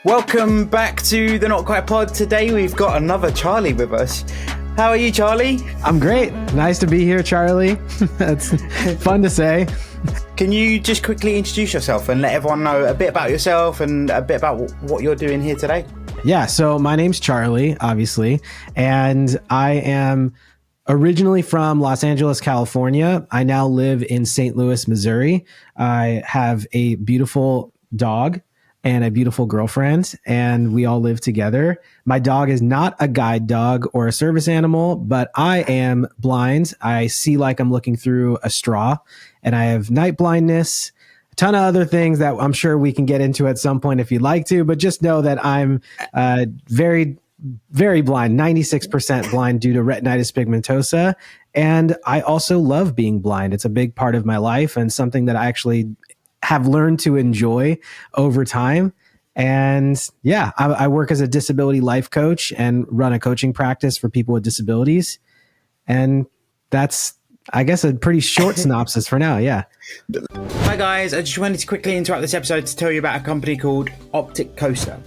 Welcome back to the Not Quite Pod. Today we've got another Charlie with us. How are you, Charlie? I'm great. Nice to be here, Charlie. That's fun to say. Can you just quickly introduce yourself and let everyone know a bit about yourself and a bit about what you're doing here today? Yeah, so my name's Charlie, obviously, and I am originally from Los Angeles, California. I now live in St. Louis, Missouri. I have a beautiful dog and a beautiful girlfriend, and we all live together. My dog is not a guide dog or a service animal, but I am blind. I see like I'm looking through a straw, and I have night blindness, a ton of other things that I'm sure we can get into at some point if you'd like to, but just know that I'm very, very blind, 96% blind due to retinitis pigmentosa. And I also love being blind. It's a big part of my life and something that I actually have learned to enjoy over time. And yeah, I work as a disability life coach and run a coaching practice for people with disabilities. And that's, I guess, a pretty short synopsis for now. Yeah. Hi guys, I just wanted to quickly interrupt this episode to tell you about a company called Optic Coaster.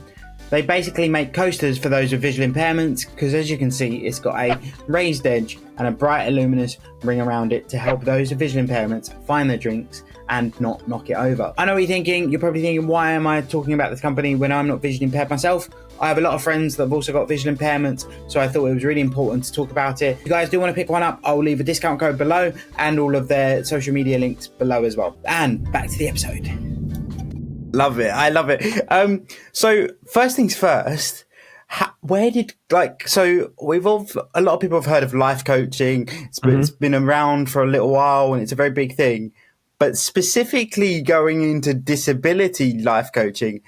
They basically make coasters for those with visual impairments because, as you can see, it's got a raised edge and a bright luminous ring around it to help those with visual impairments find their drinks and not knock it over. I know what you're thinking. You're probably thinking, why am I talking about this company when I'm not visually impaired myself? I have a lot of friends that have also got visual impairments, so I thought it was really important to talk about it. If you guys do want to pick one up, I'll leave a discount code below and all of their social media links below as well. And back to the episode. Love it. I love it. So first things first, a lot of people have heard of life coaching. It's been around for a little while and it's a very big thing, but specifically going into disability life coaching,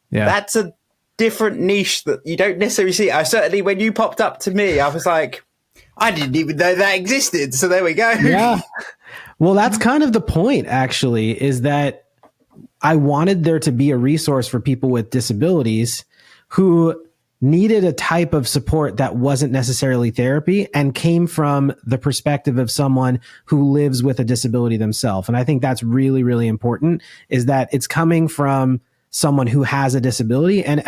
that's a different niche that you don't necessarily see. I certainly, when you popped up to me, I was like, I didn't even know that existed. So there we go. Yeah. Well, that's kind of the point, actually, is that I wanted there to be a resource for people with disabilities who needed a type of support that wasn't necessarily therapy and came from the perspective of someone who lives with a disability themselves. And I think that's really, really important, is that it's coming from someone who has a disability, and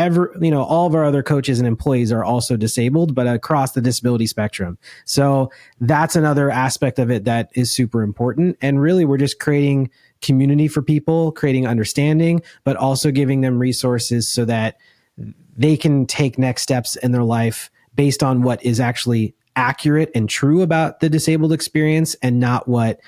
all of our other coaches and employees are also disabled, but across the disability spectrum. So that's another aspect of it that is super important. And really, we're just creating community for people, creating understanding, but also giving them resources so that they can take next steps in their life based on what is actually accurate and true about the disabled experience and not what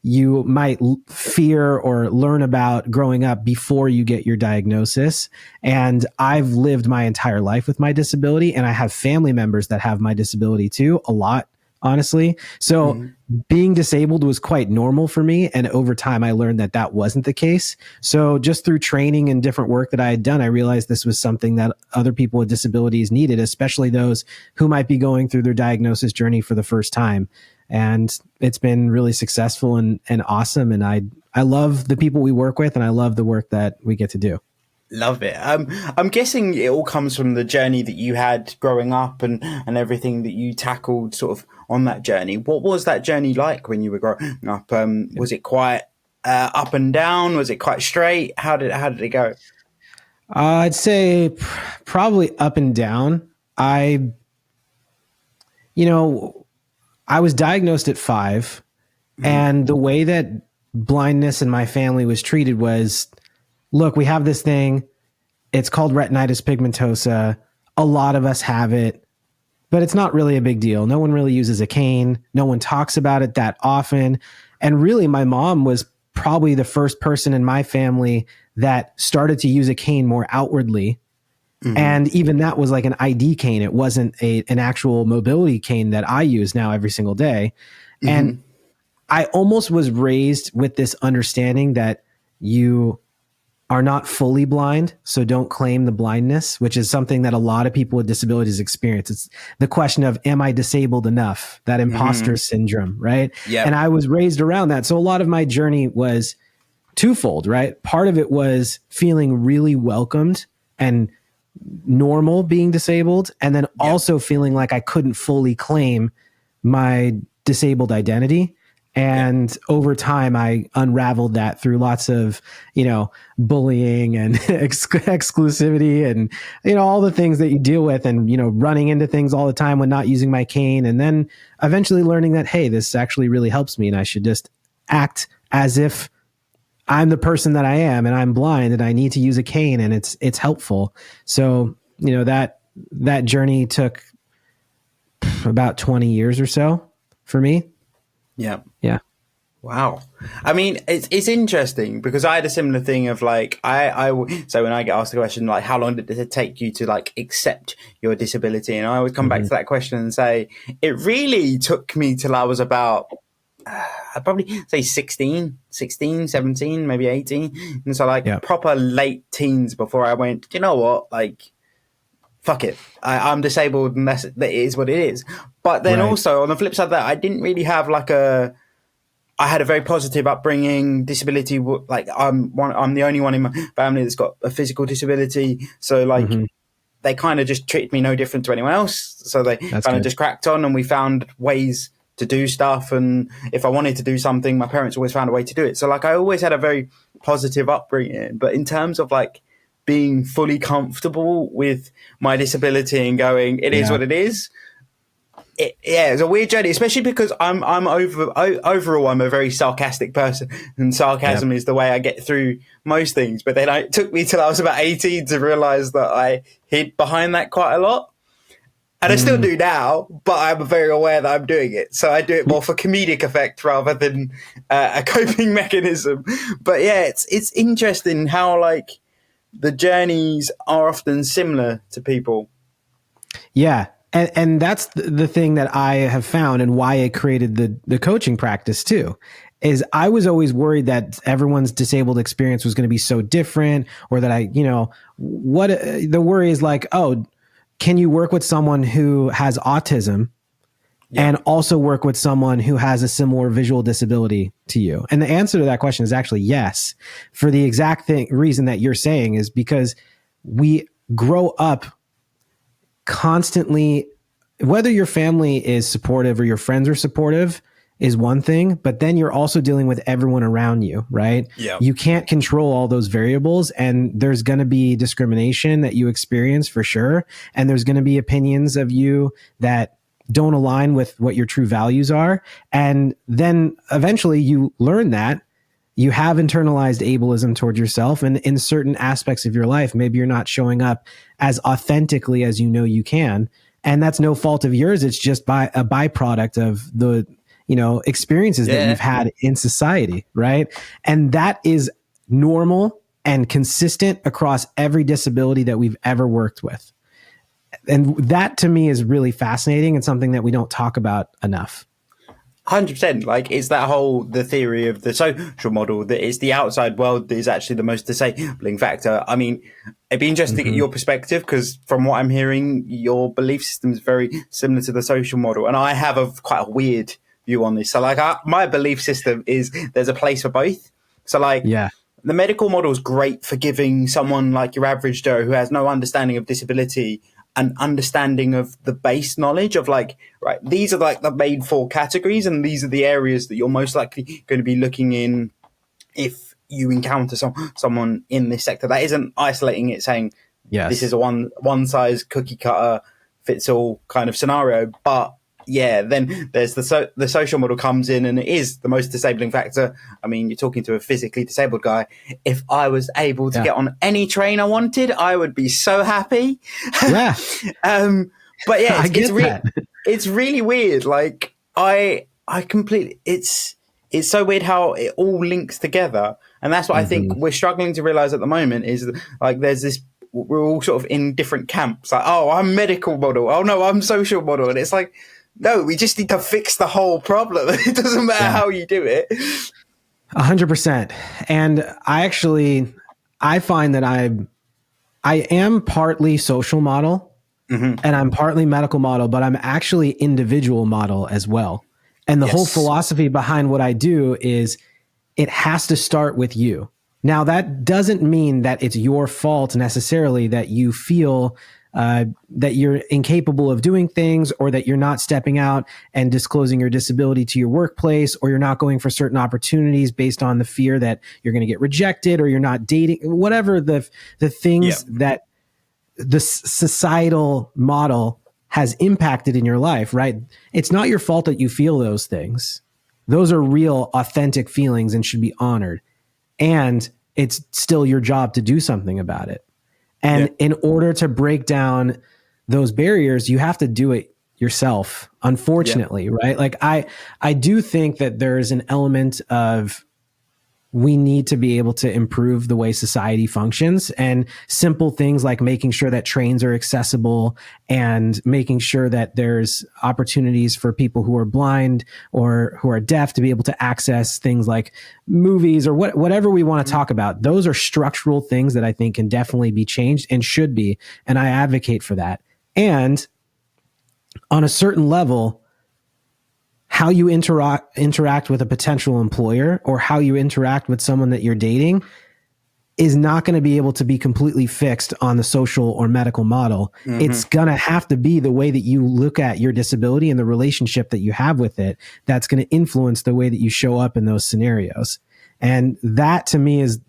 you might fear or learn about growing up before you get your diagnosis. And I've lived my entire life with my disability, and I have family members that have my disability too, a lot, honestly. So being disabled was quite normal for me. And over time, I learned that that wasn't the case. So just through training and different work that I had done, I realized this was something that other people with disabilities needed, especially those who might be going through their diagnosis journey for the first time. And it's been really successful and awesome. And I love the people we work with, and I love the work that we get to do. Love it. I'm guessing it all comes from the journey that you had growing up and everything that you tackled sort of on that journey. What was that journey like when you were growing up? Was it quite up and down? Was it quite straight? How did it go? I'd say probably up and down. I was diagnosed at 5, and the way that blindness in my family was treated was, look, we have this thing. It's called retinitis pigmentosa. A lot of us have it, but it's not really a big deal. No one really uses a cane. No one talks about it that often. And really, my mom was probably the first person in my family that started to use a cane more outwardly. And even that was like an ID cane. It wasn't an actual mobility cane that I use now every single day. And I almost was raised with this understanding that you are not fully blind, so don't claim the blindness, which is something that a lot of people with disabilities experience. It's the question of, am I disabled enough? That imposter syndrome, right? Yeah. And I was raised around that. So a lot of my journey was twofold, right? Part of it was feeling really welcomed and normal being disabled, and then also feeling like I couldn't fully claim my disabled identity. And over time, I unraveled that through lots of, bullying and exclusivity and, all the things that you deal with and, running into things all the time when not using my cane. And then eventually learning that, hey, this actually really helps me and I should just act as if I'm the person that I am and I'm blind and I need to use a cane and it's helpful. So, that journey took about 20 years or so for me. Yeah. Yeah. Wow. I mean, it's interesting because I had a similar thing of like, so when I get asked the question, like, how long did it take you to like accept your disability? And I always come back to that question and say, it really took me till I was about, I'd probably say 16, 17, maybe 18. And so like proper late teens before I went, you know what? Like, fuck it. I'm disabled and that is what it is. But then also on the flip side of that, I didn't really have like I had a very positive upbringing. Disability, like I'm the only one in my family that's got a physical disability. So like they kind of just treated me no different to anyone else. So they kind of just cracked on and we found ways to do stuff. And if I wanted to do something, my parents always found a way to do it. So like I always had a very positive upbringing. But in terms of like being fully comfortable with my disability and going, it is what it is. It's a weird journey, especially because overall I'm a very sarcastic person, and sarcasm is the way I get through most things. But then it took me till I was about 18 to realize that I hid behind that quite a lot, and I still do now. But I'm very aware that I'm doing it, so I do it more for comedic effect rather than a coping mechanism. But yeah, it's interesting how like the journeys are often similar to people. Yeah. And that's the thing that I have found and why I created the coaching practice too, is I was always worried that everyone's disabled experience was going to be so different, or that what the worry is like, oh, can you work with someone who has autism and also work with someone who has a similar visual disability to you? And the answer to that question is actually yes, for the exact reason that you're saying, is because we grow up constantly, whether your family is supportive or your friends are supportive is one thing, but then you're also dealing with everyone around you, right? Yeah. You can't control all those variables, and there's going to be discrimination that you experience for sure. And there's going to be opinions of you that don't align with what your true values are. And then eventually you learn that you have internalized ableism towards yourself. And in certain aspects of your life, maybe you're not showing up as authentically as you know you can. And that's no fault of yours. It's just a byproduct of the, experiences that you've had in society. Right. And that is normal and consistent across every disability that we've ever worked with. And that to me is really fascinating and something that we don't talk about enough. 100%. Like, it's the theory of the social model that it's the outside world that is actually the most disabling factor. I mean, it'd be interesting to get your perspective, because from what I'm hearing, your belief system is very similar to the social model. And I have quite a weird view on this. So like my belief system is there's a place for both. So like, the medical model is great for giving someone like your average Joe who has no understanding of disability an understanding of the base knowledge of like, right, these are like the main 4 categories, and these are the areas that you're most likely going to be looking in if you encounter someone in this sector. That isn't isolating it, saying this is a one size cookie cutter fits all kind of scenario. But yeah, then there's the social model comes in, and it is the most disabling factor. I mean, you're talking to a physically disabled guy. If I was able to get on any train I wanted, I would be so happy. Yeah. But yeah, it's really weird. Like I completely, it's so weird how it all links together. And that's what I think we're struggling to realize at the moment, is like, there's this, we're all sort of in different camps. Like, oh, I'm medical model. Oh no, I'm social model. And it's like, no, we just need to fix the whole problem. It doesn't matter how you do it. 100%. And I find that I am partly social model and I'm partly medical model, but I'm actually individual model as well. And the whole philosophy behind what I do is it has to start with you. Now, that doesn't mean that it's your fault necessarily that you feel that you're incapable of doing things, or that you're not stepping out and disclosing your disability to your workplace, or you're not going for certain opportunities based on the fear that you're going to get rejected, or you're not dating, whatever the things that the societal model has impacted in your life, right? It's not your fault that you feel those things. Those are real, authentic feelings and should be honored. And it's still your job to do something about it. And in order to break down those barriers, you have to do it yourself, unfortunately, right? Like I do think that there's an element of we need to be able to improve the way society functions, and simple things like making sure that trains are accessible and making sure that there's opportunities for people who are blind or who are deaf to be able to access things like movies or whatever we want to talk about. Those are structural things that I think can definitely be changed and should be. And I advocate for that. And on a certain level, how you interact with a potential employer, or how you interact with someone that you're dating, is not going to be able to be completely fixed on the social or medical model. Mm-hmm. It's going to have to be the way that you look at your disability and the relationship that you have with it that's going to influence the way that you show up in those scenarios. And that, to me, is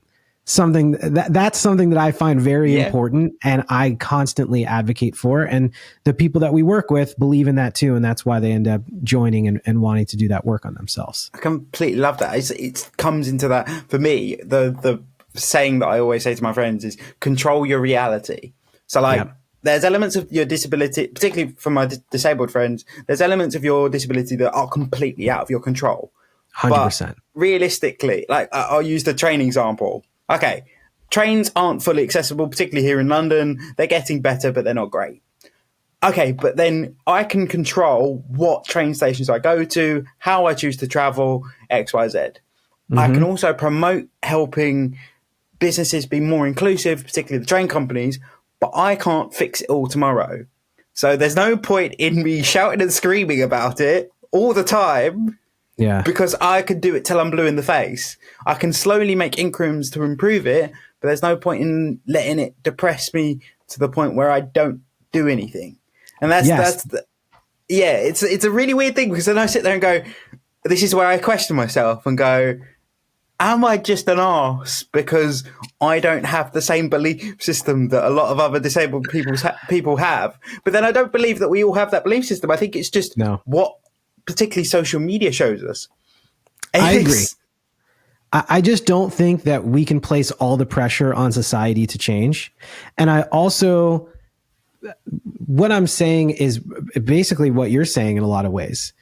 something that's something that I find very important, and I constantly advocate for. And the people that we work with believe in that too, and that's why they end up joining and wanting to do that work on themselves. I completely love that. It comes into that for me. The saying that I always say to my friends is control your reality. So like there's elements of your disability, particularly for my disabled friends, there's elements of your disability that are completely out of your control. 100%. But realistically, like I'll use the train example. Okay, trains aren't fully accessible, particularly here in London. They're getting better, but they're not great. Okay, but then I can control what train stations I go to, how I choose to travel, X, Y, Z. Mm-hmm. I can also promote helping businesses be more inclusive, particularly the train companies, but I can't fix it all tomorrow. So there's no point in me shouting and screaming about it all the time. Yeah. Because I could do it till I'm blue in the face. I can slowly make increments to improve it, but there's no point in letting it depress me to the point where I don't do anything. And it's a really weird thing, because then I sit there and go, this is where I question myself and go, am I just an arse because I don't have the same belief system that a lot of other disabled people have? But then I don't believe that we all have that belief system. I think it's just what particularly social media shows us. I agree. I just don't think that we can place all the pressure on society to change. And I also, what I'm saying is basically what you're saying in a lot of ways.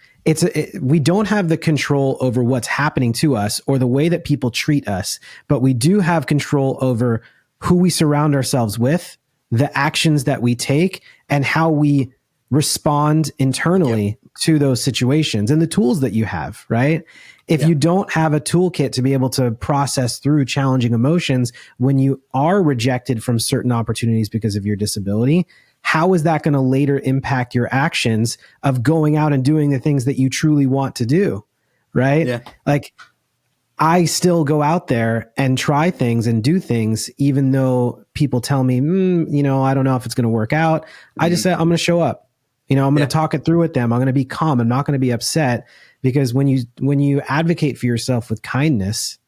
We don't have the control over what's happening to us or the way that people treat us, but we do have control over who we surround ourselves with, the actions that we take, and how we respond internally to those situations, and the tools that you have, right? If you don't have a toolkit to be able to process through challenging emotions when you are rejected from certain opportunities because of your disability, how is that going to later impact your actions of going out and doing the things that you truly want to do, right? Yeah. Like, I still go out there and try things and do things, even though people tell me, I don't know if it's going to work out. I just say, I'm going to show up. I'm going to talk it through with them. I'm going to be calm. I'm not going to be upset, because when you advocate for yourself with kindness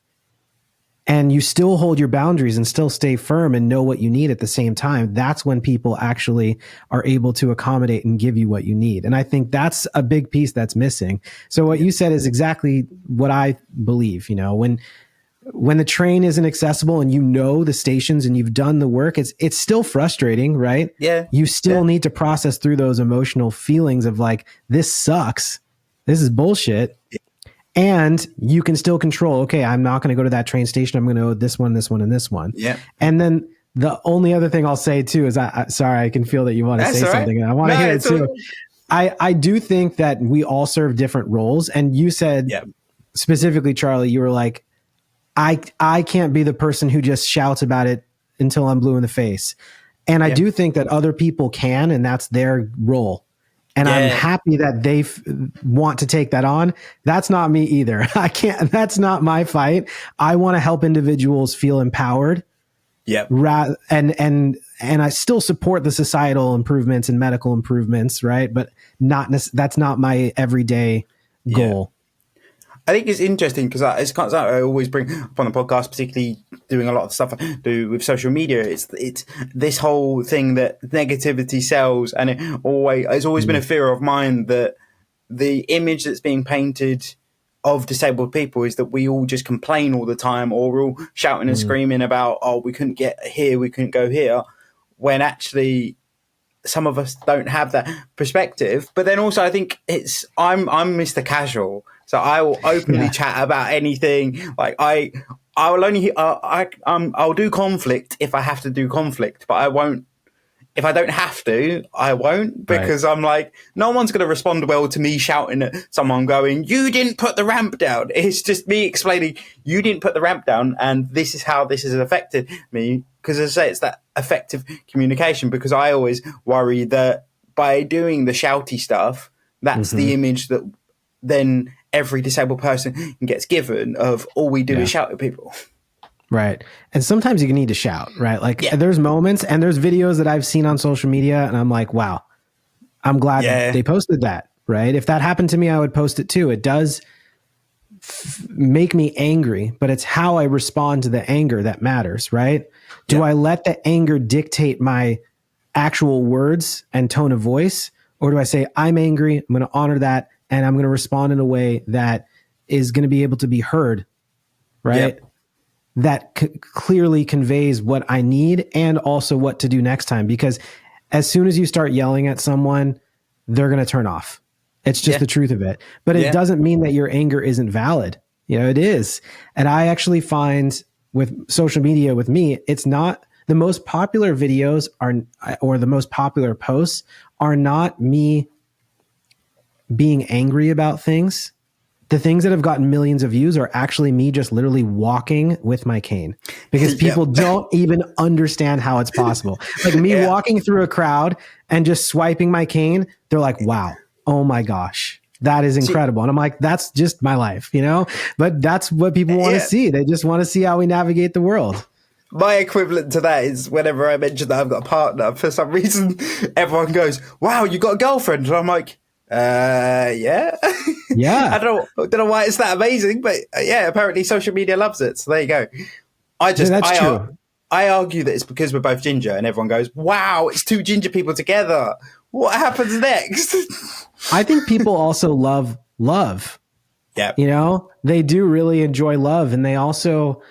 and you still hold your boundaries and still stay firm and know what you need at the same time, that's when people actually are able to accommodate and give you what you need. And I think that's a big piece that's missing. So what you said is exactly what I believe. When the train isn't accessible and the stations and you've done the work, it's still frustrating, right? Yeah. You still need to process through those emotional feelings of like, this sucks. This is bullshit. And you can still control, okay, I'm not going to go to that train station. I'm going to go this one, this one, and this one. Yeah. And then the only other thing I'll say too is sorry, I can feel that you want to say something. And I want to hear it too. I do think that we all serve different roles. And you said specifically, Charlie, you were like, I can't be the person who just shouts about it until I'm blue in the face. And I do think that other people can, and that's their role. And I'm happy that they want to take that on. That's not me either. I can't, that's not my fight. I want to help individuals feel empowered. Yeah. And I still support the societal improvements and medical improvements, right? But that's not my everyday goal. I think it's interesting because it's kind of, I always bring up on the podcast, particularly doing a lot of stuff I do with social media. It's this whole thing that negativity sells, and it's always been a fear of mine that the image that's being painted of disabled people is that we all just complain all the time, or we're all shouting and screaming about, oh, we couldn't get here, we couldn't go here, when actually some of us don't have that perspective. But then also I think I'm Mr. Casual. So I will openly chat about anything. Like I will only I'll do conflict if I have to do conflict, but I won't. If I don't have to, I won't, because I'm like, no one's going to respond well to me shouting at someone going, "You didn't put the ramp down." It's just me explaining, you didn't put the ramp down, and this is how this has affected me. Because as I say, it's that effective communication. Because I always worry that by doing the shouty stuff, that's the image that then every disabled person gets given of all we do is shout at people. Right. And sometimes you need to shout, right? Like there's moments and there's videos that I've seen on social media and I'm like, wow, I'm glad they posted that, right? If that happened to me, I would post it too. It does make me angry, but it's how I respond to the anger that matters, right? Do I let the anger dictate my actual words and tone of voice? Or do I say, I'm angry, I'm going to honor that, and I'm going to respond in a way that is going to be able to be heard, right? That clearly conveys what I need and also what to do next time. Because as soon as you start yelling at someone, they're going to turn off. It's just the truth of it. But it doesn't mean that your anger isn't valid. You know, it is. And I actually find with social media, with me, it's not the most popular videos or the most popular posts are not me being angry about things. The things that have gotten millions of views are actually me just literally walking with my cane, because people don't even understand how it's possible. Like me walking through a crowd and just swiping my cane. They're like, wow, oh my gosh, that is incredible. And I'm like, that's just my life, you know, but that's what people want to see. They just want to see how we navigate the world. My equivalent to that is whenever I mention that I've got a partner, for some reason, everyone goes, wow, you got a girlfriend. And I'm like, yeah. I don't know why it's that amazing, but apparently social media loves it. So there you go. I argue that it's because we're both ginger, and everyone goes, wow, it's two ginger people together. What happens next? I think people also love love. Yeah. You know, they do really enjoy love, and they also,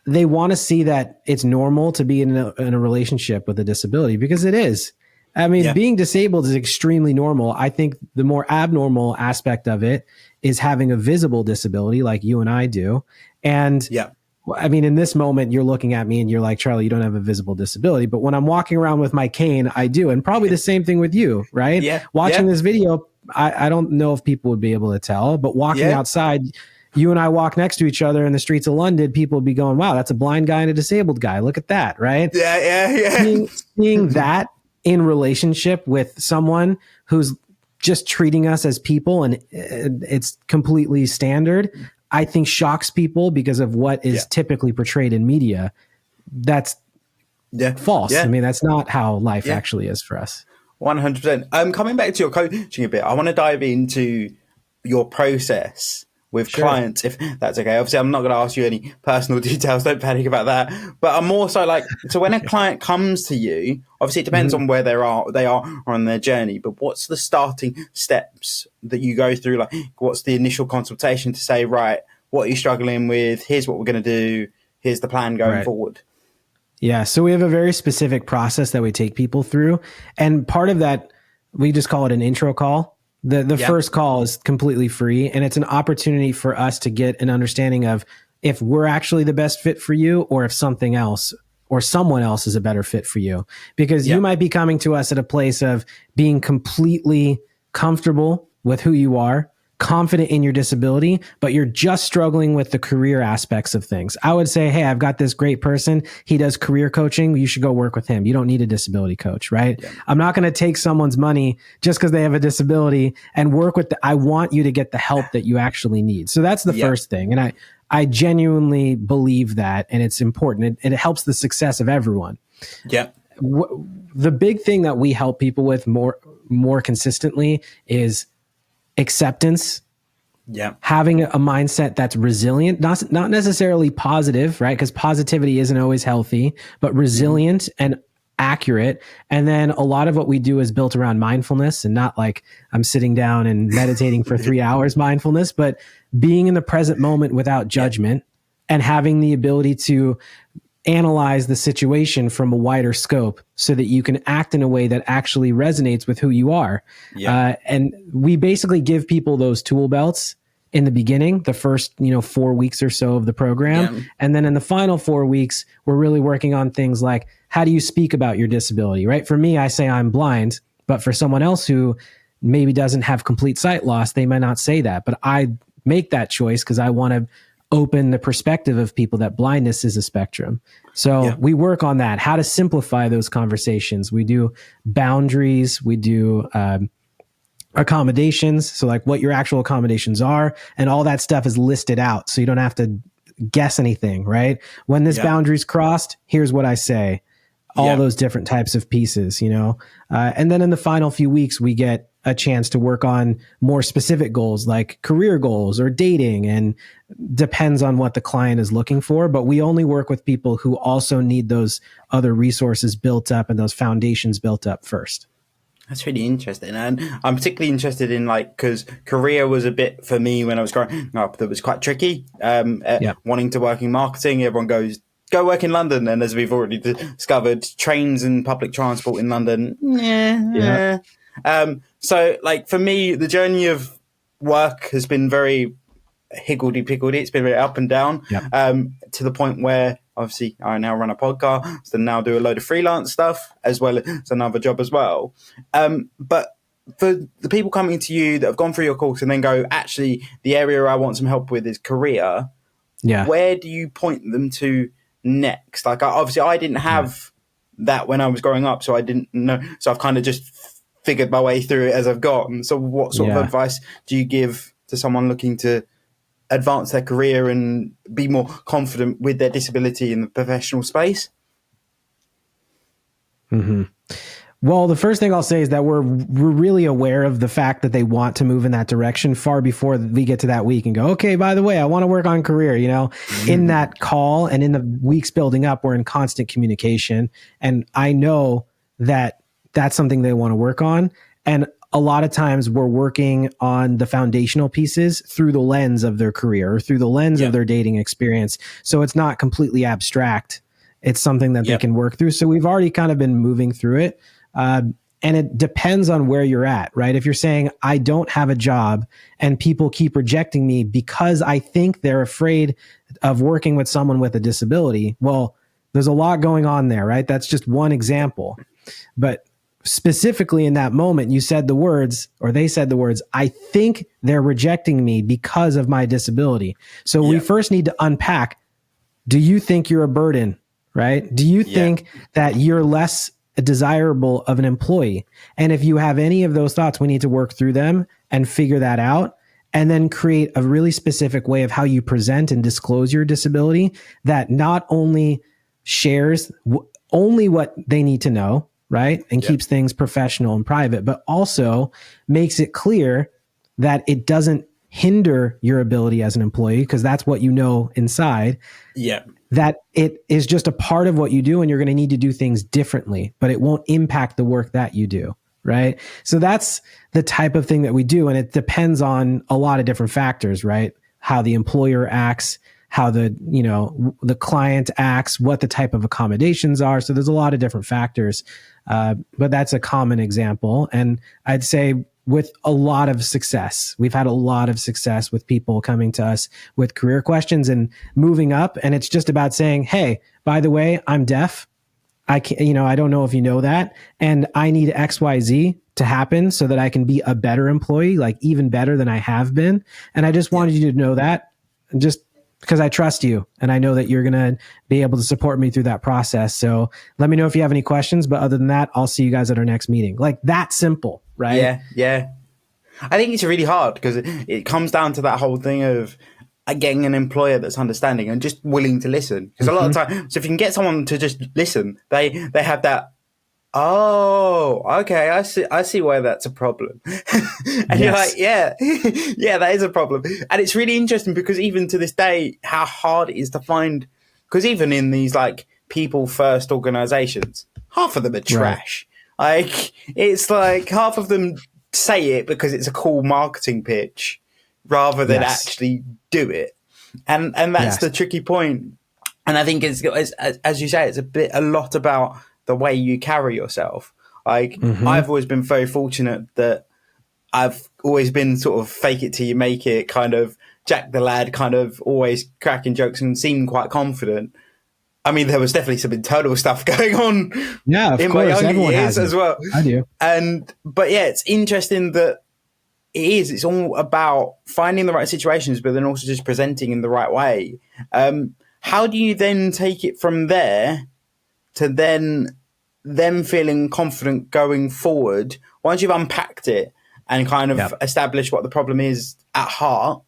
they want to see that it's normal to be in a relationship with a disability, because it is. I mean, being disabled is extremely normal. I think the more abnormal aspect of it is having a visible disability like you and I do. And I mean, in this moment, you're looking at me and you're like, Charlie, you don't have a visible disability. But when I'm walking around with my cane, I do. And probably the same thing with you, right? Watching this video, I don't know if people would be able to tell, but walking outside, you and I walk next to each other in the streets of London, people would be going, wow, that's a blind guy and a disabled guy. Look at that, right? Seeing that in relationship with someone who's just treating us as people and it's completely standard, I think shocks people because of what is typically portrayed in media. That's false. I mean, that's not how life actually is for us. 100%. Coming back to your coaching a bit, I want to dive into your process with clients, if that's okay. Obviously, I'm not going to ask you any personal details. Don't panic about that. But I'm more so like, so when a client comes to you, obviously it depends on where they are on their journey. But what's the starting steps that you go through? Like, what's the initial consultation to say, right, what are you struggling with? Here's what we're going to do. Here's the plan going forward. Yeah. So we have a very specific process that we take people through. And part of that, we just call it an intro call. The first call is completely free, and it's an opportunity for us to get an understanding of if we're actually the best fit for you, or if something else or someone else is a better fit for you. Because you might be coming to us at a place of being completely comfortable with who you are, confident in your disability, but you're just struggling with the career aspects of things. I would say, hey, I've got this great person. He does career coaching. You should go work with him. You don't need a disability coach, right? Yeah. I'm not going to take someone's money just because they have a disability and work with I want you to get the help that you actually need. So that's the first thing. And I genuinely believe that, and it's important. It helps the success of everyone. Yeah. The big thing that we help people with more consistently is acceptance, having a mindset that's resilient, not necessarily positive, right? Because positivity isn't always healthy, but resilient and accurate. And then a lot of what we do is built around mindfulness, and not like I'm sitting down and meditating for 3 hours mindfulness, but being in the present moment without judgment and having the ability to analyze the situation from a wider scope so that you can act in a way that actually resonates with who you are. And we basically give people those tool belts in the beginning, the first, 4 weeks or so of the program. And then in the final 4 weeks, we're really working on things like, how do you speak about your disability, right? For me, I say I'm blind, but for someone else who maybe doesn't have complete sight loss, they might not say that. But I make that choice because I want to open the perspective of people that blindness is a spectrum. So we work on that, how to simplify those conversations. We do boundaries, we do accommodations. So like what your actual accommodations are, and all that stuff is listed out. So you don't have to guess anything, right? When this boundary's crossed, here's what I say. All those different types of pieces, and then in the final few weeks, we get a chance to work on more specific goals like career goals or dating, and depends on what the client is looking for. But we only work with people who also need those other resources built up and those foundations built up first. That's really interesting. And I'm particularly interested in because career was a bit for me when I was growing up that was quite tricky. Wanting to work in marketing, everyone goes, go work in London. And as we've already discovered, trains and public transport in London. So for me, the journey of work has been very higgledy-piggledy. It's been very up and down to the point where obviously I now run a podcast and now do a load of freelance stuff as well as another job as well. But for the people coming to you that have gone through your course and then go, actually, the area I want some help with is career. Where do you point them to next? Obviously I didn't have that when I was growing up, so I didn't know. So I've kind of just figured my way through it as I've gone. So what sort of advice do you give to someone looking to advance their career and be more confident with their disability in the professional space? Well, the first thing I'll say is that we're really aware of the fact that they want to move in that direction far before we get to that week and go, okay, by the way, I want to work on career. In that call and in the weeks building up, we're in constant communication. And I know that that's something they want to work on. And a lot of times we're working on the foundational pieces through the lens of their career or through the lens of their dating experience. So it's not completely abstract. It's something that they can work through. So we've already kind of been moving through it. And it depends on where you're at, right? If you're saying, I don't have a job and people keep rejecting me because I think they're afraid of working with someone with a disability, well, there's a lot going on there, right? That's just one example. But specifically in that moment, you said the words, or they said the words, I think they're rejecting me because of my disability. So we first need to unpack, do you think you're a burden, right? Do you think that you're less desirable of an employee? And if you have any of those thoughts, we need to work through them and figure that out, and then create a really specific way of how you present and disclose your disability that not only shares only what they need to know, right? And keeps things professional and private, but also makes it clear that it doesn't hinder your ability as an employee, because that's what you know inside. That it is just a part of what you do, and you're going to need to do things differently, but it won't impact the work that you do, right? So that's the type of thing that we do, and it depends on a lot of different factors, right? How the employer acts, how the client acts, what the type of accommodations are. So there's a lot of different factors, but that's a common example. And I'd say with a lot of success, we've had a lot of success with people coming to us with career questions and moving up. And it's just about saying, hey, by the way, I'm deaf. I can't, I don't know if you know that, and I need XYZ to happen so that I can be a better employee, like even better than I have been. And I just wanted you to know that, just because I trust you and I know that you're going to be able to support me through that process. So let me know if you have any questions, but other than that, I'll see you guys at our next meeting. Like that simple, right? Yeah. Yeah. I think it's really hard because it comes down to that whole thing of getting an employer that's understanding and just willing to listen. Because a lot of times, so if you can get someone to just listen, they have that, oh, okay, I see why that's a problem. And you're like, yeah, that is a problem. And it's really interesting because even to this day, how hard it is to find, because even in these like people first organizations, half of them are trash. Right. Like, it's like half of them say it because it's a cool marketing pitch rather than actually do it. And that's the tricky point. And I think it's, as you say, it's a lot about the way you carry yourself. Like I've always been very fortunate that I've always been sort of fake it till you make it, kind of Jack the lad, kind of always cracking jokes and seem quite confident. I mean, there was definitely some internal stuff going on in my younger years as well. I do. But yeah, it's interesting that it's all about finding the right situations, but then also just presenting in the right way. How do you then take it from there to then them feeling confident going forward? Once you've unpacked it and kind of established what the problem is at heart,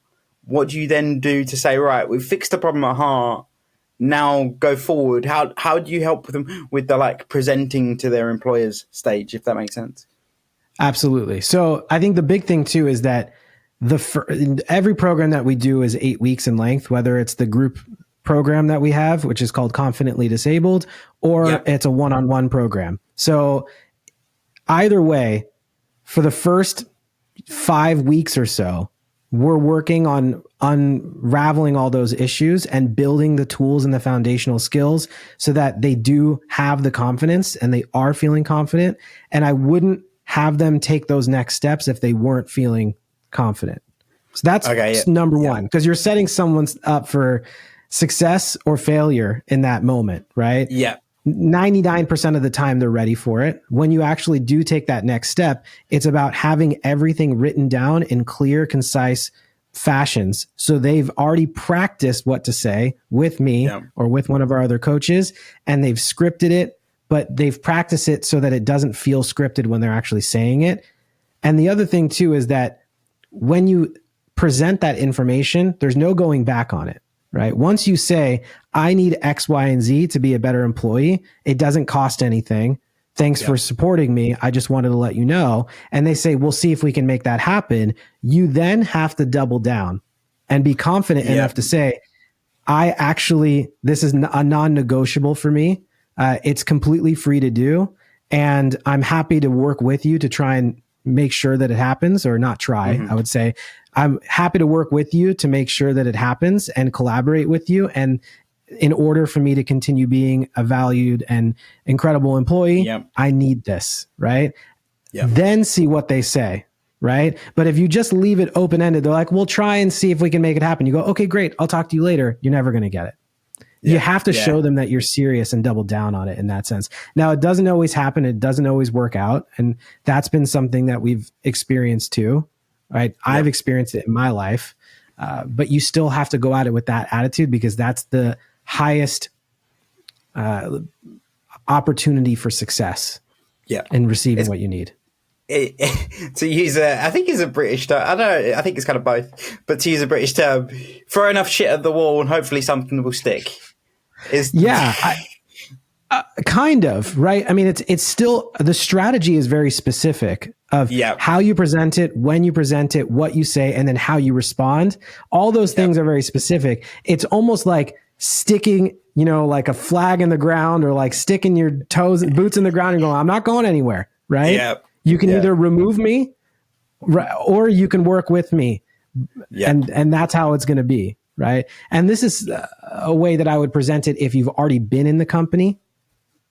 what do you then do to say, right, we've fixed the problem at heart, now go forward? How do you help them with the like presenting to their employers stage, if that makes sense? Absolutely. So I think the big thing too is that every program that we do is 8 weeks in length, whether it's the group program that we have, which is called Confidently Disabled, or it's a one-on-one program. So either way, for the first 5 weeks or so, we're working on unraveling all those issues and building the tools and the foundational skills so that they do have the confidence and they are feeling confident. And I wouldn't have them take those next steps if they weren't feeling confident. So that's number one, because you're setting someone up for success or failure in that moment, right? Yeah. 99% of the time they're ready for it. When you actually do take that next step, it's about having everything written down in clear, concise fashions. So they've already practiced what to say with me or with one of our other coaches, and they've scripted it, but they've practiced it so that it doesn't feel scripted when they're actually saying it. And the other thing too is that when you present that information, there's no going back on it, right? Once you say, I need X, Y, and Z to be a better employee, it doesn't cost anything. Thanks for supporting me. I just wanted to let you know. And they say, we'll see if we can make that happen. You then have to double down and be confident enough to say, this is a non-negotiable for me. It's completely free to do. And I'm happy to work with you to try and make sure that it happens, or not try. I would say I'm happy to work with you to make sure that it happens and collaborate with you. And in order for me to continue being a valued and incredible employee, I need this, right? Then see what they say, right? But if you just leave it open-ended, they're like, we'll try and see if we can make it happen. You go, okay, great. I'll talk to you later. You're never going to get it. You have to show them that you're serious and double down on it in that sense. Now, it doesn't always happen. It doesn't always work out. And that's been something that we've experienced too, right? I've experienced it in my life, but you still have to go at it with that attitude, because that's the highest opportunity for success in receiving what you need. To use I think it's a British term. I don't know. I think it's kind of both, but to use a British term, throw enough shit at the wall and hopefully something will stick. Kind of, right? I mean, it's still, the strategy is very specific of how you present it, when you present it, what you say, and then how you respond. All those things are very specific. It's almost like sticking, like a flag in the ground, or like sticking your toes and boots in the ground and going, I'm not going anywhere, right? Yeah. You can either remove me or you can work with me. And that's how it's going to be, right? And this is a way that I would present it if you've already been in the company,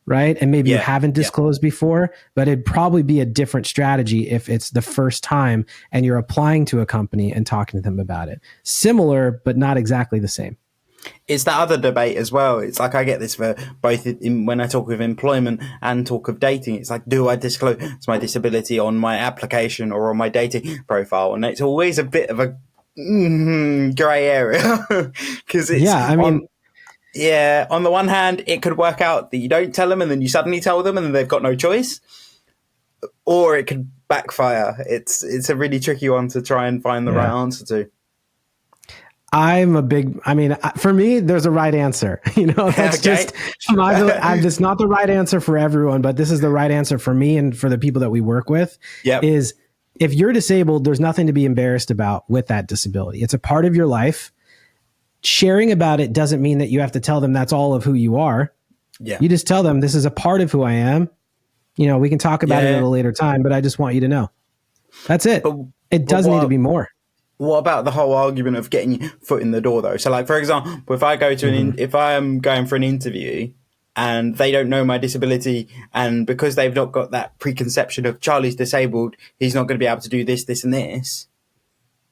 right? And maybe you haven't disclosed before, but it'd probably be a different strategy if it's the first time and you're applying to a company and talking to them about it. Similar, but not exactly the same. It's that other debate as well. It's like I get this for both when I talk of employment and talk of dating. It's like, do I disclose my disability on my application or on my dating profile? And it's always a bit of a grey area because it's on the one hand, it could work out that you don't tell them and then you suddenly tell them and then they've got no choice, or it could backfire. It's a really tricky one to try and find the right answer to. For me, there's a right answer. That's just it's not the right answer for everyone, but this is the right answer for me and for the people that we work with. Is if you're disabled, there's nothing to be embarrassed about with that disability. It's a part of your life. Sharing about it doesn't mean that you have to tell them that's all of who you are. Yeah. You just tell them this is a part of who I am. We can talk about it at a later time, but I just want you to know. That's it. It doesn't need to be more. What about the whole argument of getting your foot in the door, though? So, like, for example, if I go to if I am going for an interview and they don't know my disability, and because they've not got that preconception of Charlie's disabled, he's not going to be able to do this, this, and this.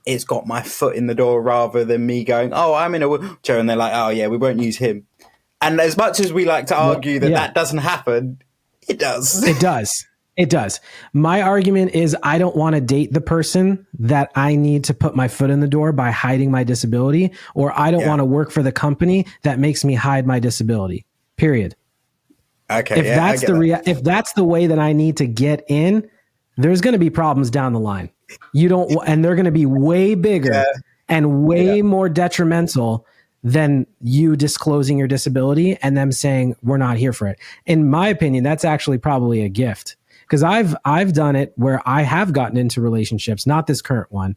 It's got my foot in the door rather than me going, oh, I'm in a wheelchair, and they're like, oh yeah, we won't use him. And as much as we like to argue that doesn't happen, it does. It does. It does. My argument is I don't want to date the person that I need to put my foot in the door by hiding my disability, or I don't want to work for the company that makes me hide my disability. Period. Okay. If that's the way that I need to get in, there's going to be problems down the line. And they're going to be way bigger and way more detrimental than you disclosing your disability and them saying we're not here for it. In my opinion, that's actually probably a gift. Because I've done it where I have gotten into relationships, not this current one.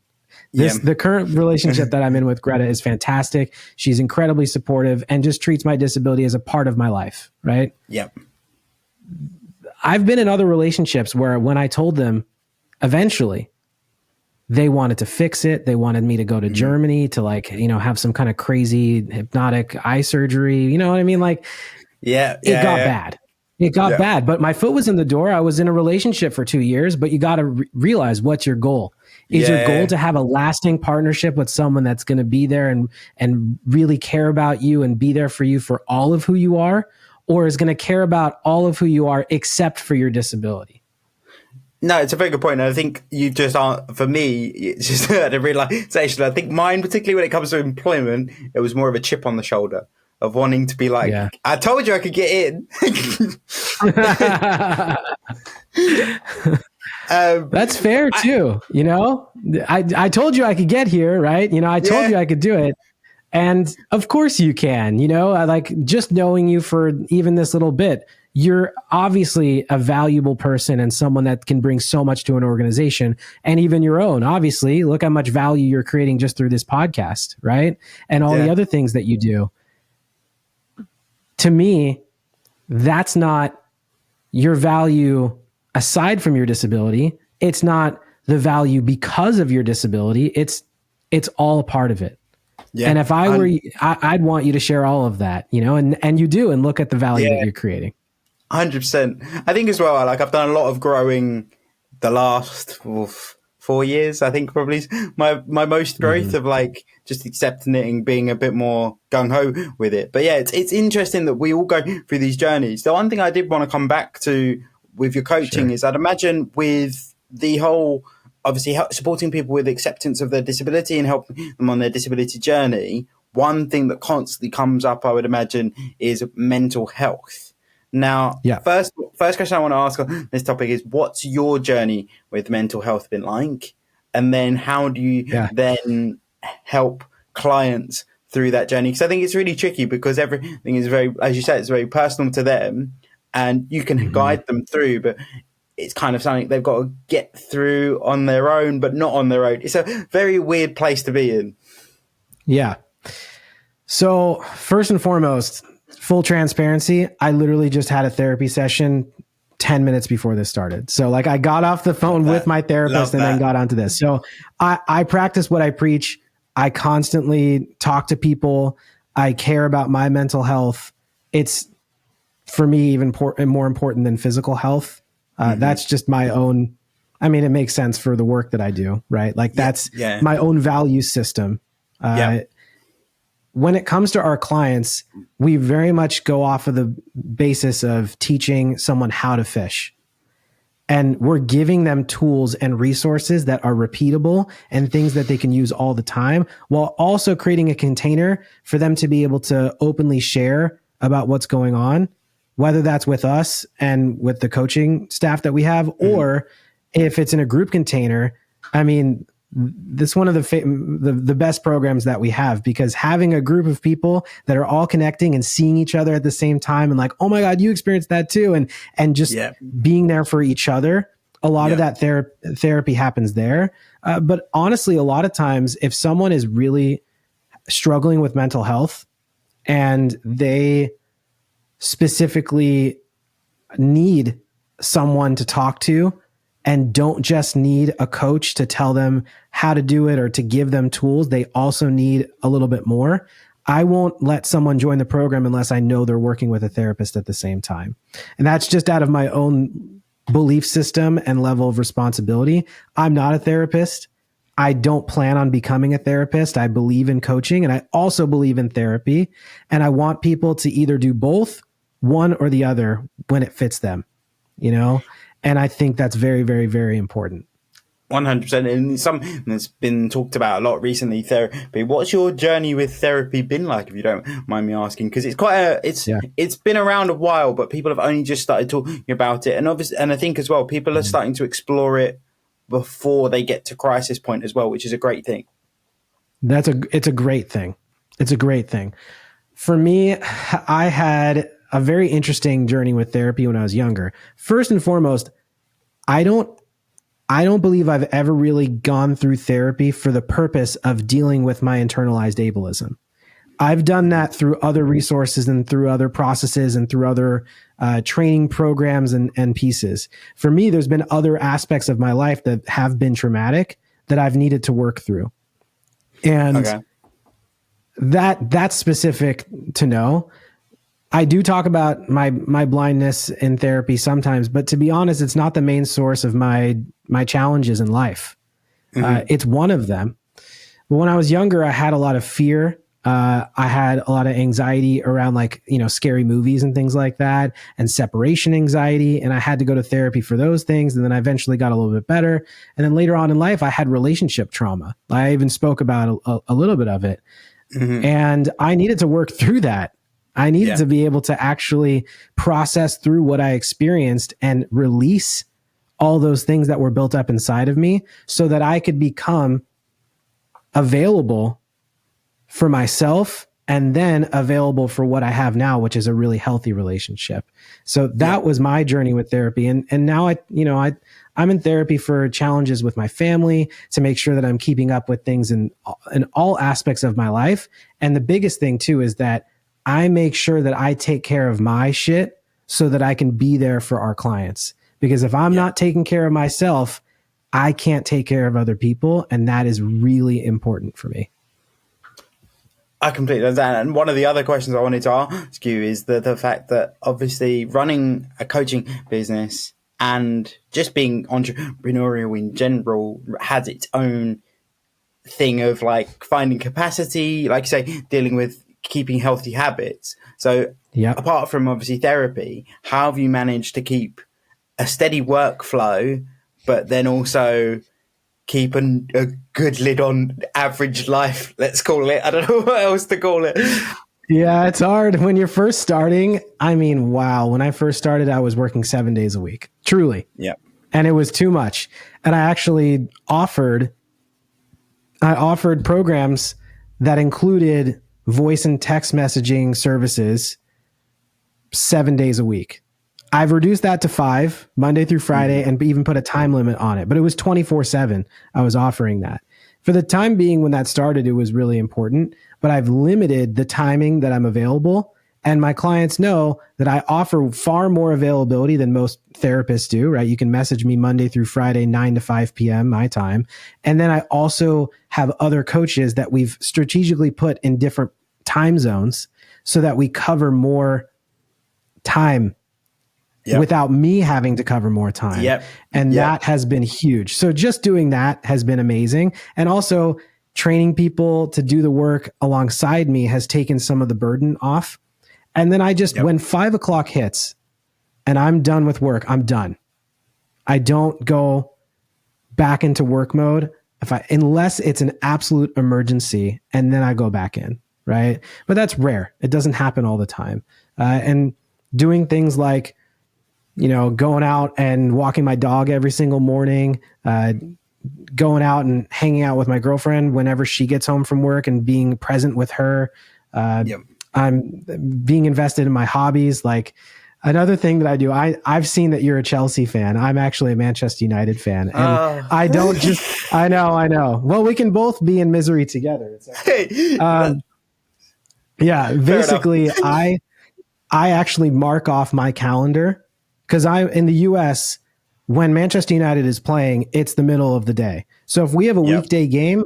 The current relationship that I'm in with Greta is fantastic. She's incredibly supportive and just treats my disability as a part of my life, right? Yep. I've been in other relationships where when I told them, eventually, they wanted to fix it. They wanted me to go to Germany to have some kind of crazy hypnotic eye surgery. You know what I mean? It got bad. It got bad, but my foot was in the door. I was in a relationship for 2 years, but you got to realize what's your goal. Is your goal to have a lasting partnership with someone that's going to be there and really care about you and be there for you for all of who you are, or is going to care about all of who you are except for your disability? No, it's a very good point. And I think you just aren't, for me, it's just a realization. I think mine, particularly when it comes to employment, it was more of a chip on the shoulder of wanting to be like, I told you I could get in. That's fair too. I told you I could get here, right? I told you I could do it. And of course you can, just knowing you for even this little bit, you're obviously a valuable person and someone that can bring so much to an organization and even your own. Obviously, look how much value you're creating just through this podcast, right? And all the other things that you do. To me, that's not your value aside from your disability. It's not the value because of your disability. It's all a part of it. Yeah, and if I were, I'd want you to share all of that, and you do, and look at the value that you're creating. 100%. I think as well, I've done a lot of growing the last 4 years, I think probably my most growth of just accepting it and being a bit more gung-ho with it. But it's interesting that we all go through these journeys. The one thing I did want to come back to with your coaching is I'd imagine with the whole, obviously supporting people with acceptance of their disability and helping them on their disability journey, one thing that constantly comes up, I would imagine, is mental health. Now, first question I want to ask on this topic is, what's your journey with mental health been like? And then how do you then help clients through that journey? Because I think it's really tricky because everything is very, as you said, it's very personal to them and you can guide them through, but it's kind of something they've got to get through on their own, but not on their own. It's a very weird place to be in. Yeah. So first and foremost, full transparency, I literally just had a therapy session 10 minutes before this started. So I got off the phone with my therapist and then got onto this. So I practice what I preach. I constantly talk to people. I care about my mental health. It's, for me, even more important than physical health. That's just my own, it makes sense for the work that I do, right? That's my own value system. when it comes to our clients, we very much go off of the basis of teaching someone how to fish. And we're giving them tools and resources that are repeatable and things that they can use all the time, while also creating a container for them to be able to openly share about what's going on, whether that's with us and with the coaching staff that we have, or if it's in a group container. I mean, this is one of the best programs that we have, because having a group of people that are all connecting and seeing each other at the same time and like, oh my God, you experienced that too. And just being there for each other. A lot of that therapy happens there. But honestly, a lot of times if someone is really struggling with mental health and they specifically need someone to talk to, and don't just need a coach to tell them how to do it or to give them tools, they also need a little bit more. I won't let someone join the program unless I know they're working with a therapist at the same time. And that's just out of my own belief system and level of responsibility. I'm not a therapist. I don't plan on becoming a therapist. I believe in coaching, and I also believe in therapy. And I want people to either do both, one or the other, when it fits them, you know? And I think that's very, very, very important. 100%. And something that's been talked about a lot recently, therapy. What's your journey with therapy been like, if you don't mind me asking? Because it's been around a while, but people have only just started talking about it. And obviously, and I think as well, people are starting to explore it before they get to crisis point as well, which is a great thing. It's a great thing. It's a great thing. For me, I had a very interesting journey with therapy when I was younger. First and foremost, I don't believe I've ever really gone through therapy for the purpose of dealing with my internalized ableism. I've done that through other resources and through other processes and through other training programs and pieces. For me, there's been other aspects of my life that have been traumatic that I've needed to work through. And that's specific to know. I do talk about my blindness in therapy sometimes, but to be honest, it's not the main source of my challenges in life. It's one of them. But when I was younger, I had a lot of fear. I had a lot of anxiety around scary movies and things like that, and separation anxiety. And I had to go to therapy for those things. And then I eventually got a little bit better. And then later on in life, I had relationship trauma. I even spoke about a little bit of it. And I needed to work through that. I needed to be able to actually process through what I experienced and release all those things that were built up inside of me so that I could become available for myself and then available for what I have now, which is a really healthy relationship. So that was my journey with therapy. And now I'm in therapy for challenges with my family to make sure that I'm keeping up with things in all aspects of my life. And the biggest thing too is that I make sure that I take care of my shit so that I can be there for our clients. Because if I'm not taking care of myself, I can't take care of other people. And that is really important for me. I completely understand. And one of the other questions I wanted to ask you is the fact that obviously running a coaching business and just being entrepreneurial in general has its own thing of finding capacity, like you say, dealing with keeping healthy habits. So apart from obviously therapy, how have you managed to keep a steady workflow, but then also keep a good lid on average life, let's call it? I don't know what else to call it. Yeah, it's hard when you're first starting. I mean, wow. When I first started, I was working 7 days a week, truly. Yeah. And it was too much. And I actually offered programs that included voice and text messaging services 7 days a week. I've reduced that to 5, Monday through Friday, and even put a time limit on it. But it was 24/7. I was offering that. For the time being, when that started, it was really important. But I've limited the timing that I'm available. And my clients know that I offer far more availability than most therapists do, right? You can message me Monday through Friday, 9 to 5 p.m. my time. And then I also have other coaches that we've strategically put in different time zones so that we cover more time without me having to cover more time. And that has been huge. So just doing that has been amazing. And also training people to do the work alongside me has taken some of the burden off. And then I just, when 5 o'clock hits and I'm done with work, I'm done. I don't go back into work mode unless it's an absolute emergency, and then I go back in, right? But that's rare. It doesn't happen all the time. And doing things like, going out and walking my dog every single morning, going out and hanging out with my girlfriend whenever she gets home from work and being present with her. I'm being invested in my hobbies. Like, another thing that I do, I've seen that you're a Chelsea fan. I'm actually a Manchester United fan. And I don't just, I know. Well, we can both be in misery together. Basically I actually mark off my calendar because in the US, when Manchester United is playing, it's the middle of the day. So if we have a weekday game,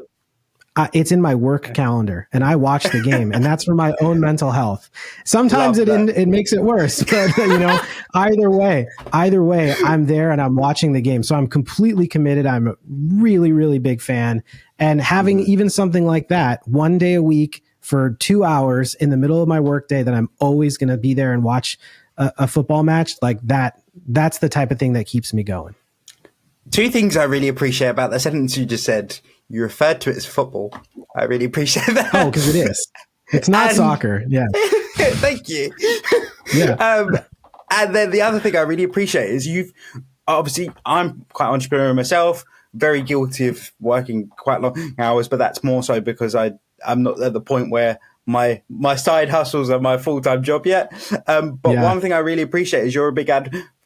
it's in my work calendar and I watch the game, and that's for my own mental health. Sometimes it makes it worse, but either way, I'm there and I'm watching the game. So I'm completely committed. I'm a really, really big fan, and having even something like that 1 day a week for 2 hours in the middle of my work day that I'm always going to be there and watch a football match like that. That's the type of thing that keeps me going. Two things I really appreciate about the sentence you just said. You referred to it as football. I really appreciate that. Oh, because it is. It's not soccer. Yeah. Thank you. Yeah. And then the other thing I really appreciate is I'm quite entrepreneurial myself, very guilty of working quite long hours, but that's more so because I'm not at the point where my side hustles are my full-time job yet. One thing I really appreciate is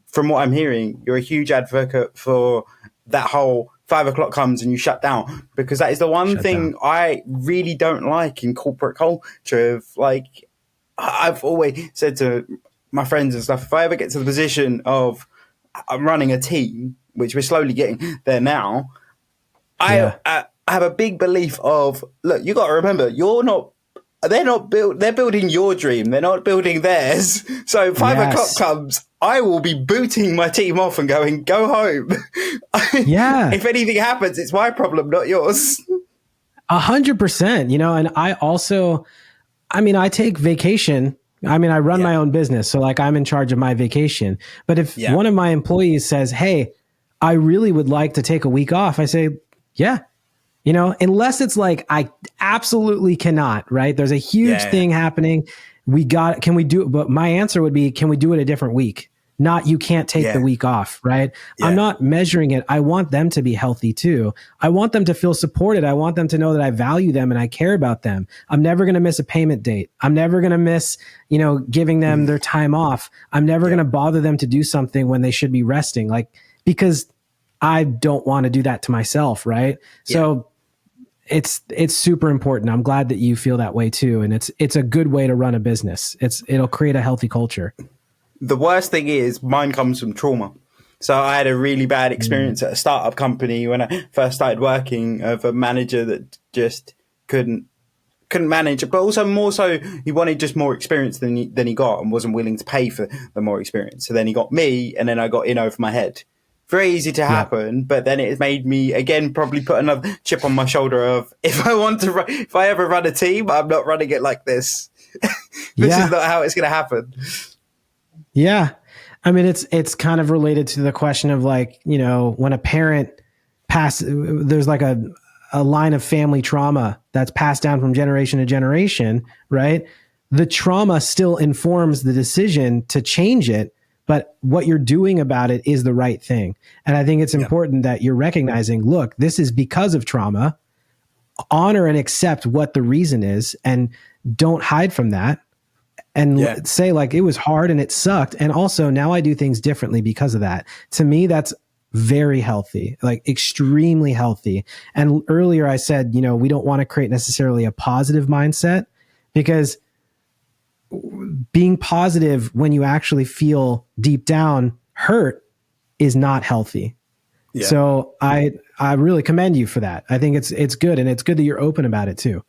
from what I'm hearing, you're a huge advocate for that whole 5 o'clock comes and you shut down, because that is the one thing I really don't like in corporate culture. Of like, I've always said to my friends and stuff, if I ever get to the position of I'm running a team, which we're slowly getting there now, I have a big belief of, look, you got to remember, they're building your dream. They're not building theirs. So 5 o'clock comes, I will be booting my team off and going, go home. Yeah. If anything happens, it's my problem, not yours. 100%, and I also, I take vacation. I run my own business. So like I'm in charge of my vacation. But if one of my employees says, hey, I really would like to take a week off, I say, yeah. Unless it's like, I absolutely cannot, right? There's a huge thing happening. Can we do it? But my answer would be, can we do it a different week? Not, you can't take the week off, right? I'm not measuring it. I want them to be healthy too. I want them to feel supported. I want them to know that I value them and I care about them. I'm never going to miss a payment date. I'm never going to miss, giving them their time off. I'm never going to bother them to do something when they should be resting, because I don't want to do that to myself, right? So it's super important. I'm glad that you feel that way too. And it's a good way to run a business. It'll create a healthy culture. The worst thing is mine comes from trauma. So I had a really bad experience at a startup company when I first started working, of a manager that just couldn't manage, but also more so he wanted just more experience than he got, and wasn't willing to pay for the more experience. So then he got me, and then I got in over my head. Very easy to happen, but then it made me again probably put another chip on my shoulder of, if I ever run a team, I'm not running it like this. This is not how it's going to happen. Yeah. It's kind of related to the question of like, when a parent there's like a line of family trauma that's passed down from generation to generation, right? The trauma still informs the decision to change it, but what you're doing about it is the right thing. And I think it's important that you're recognizing, look, this is because of trauma. Honor and accept what the reason is, and don't hide from that. And say like, it was hard and it sucked. And also now I do things differently because of that. To me, that's very healthy, like extremely healthy. And earlier I said, we don't want to create necessarily a positive mindset, because being positive when you actually feel deep down hurt is not healthy. Yeah. So I really commend you for that. I think it's good. And it's good that you're open about it too.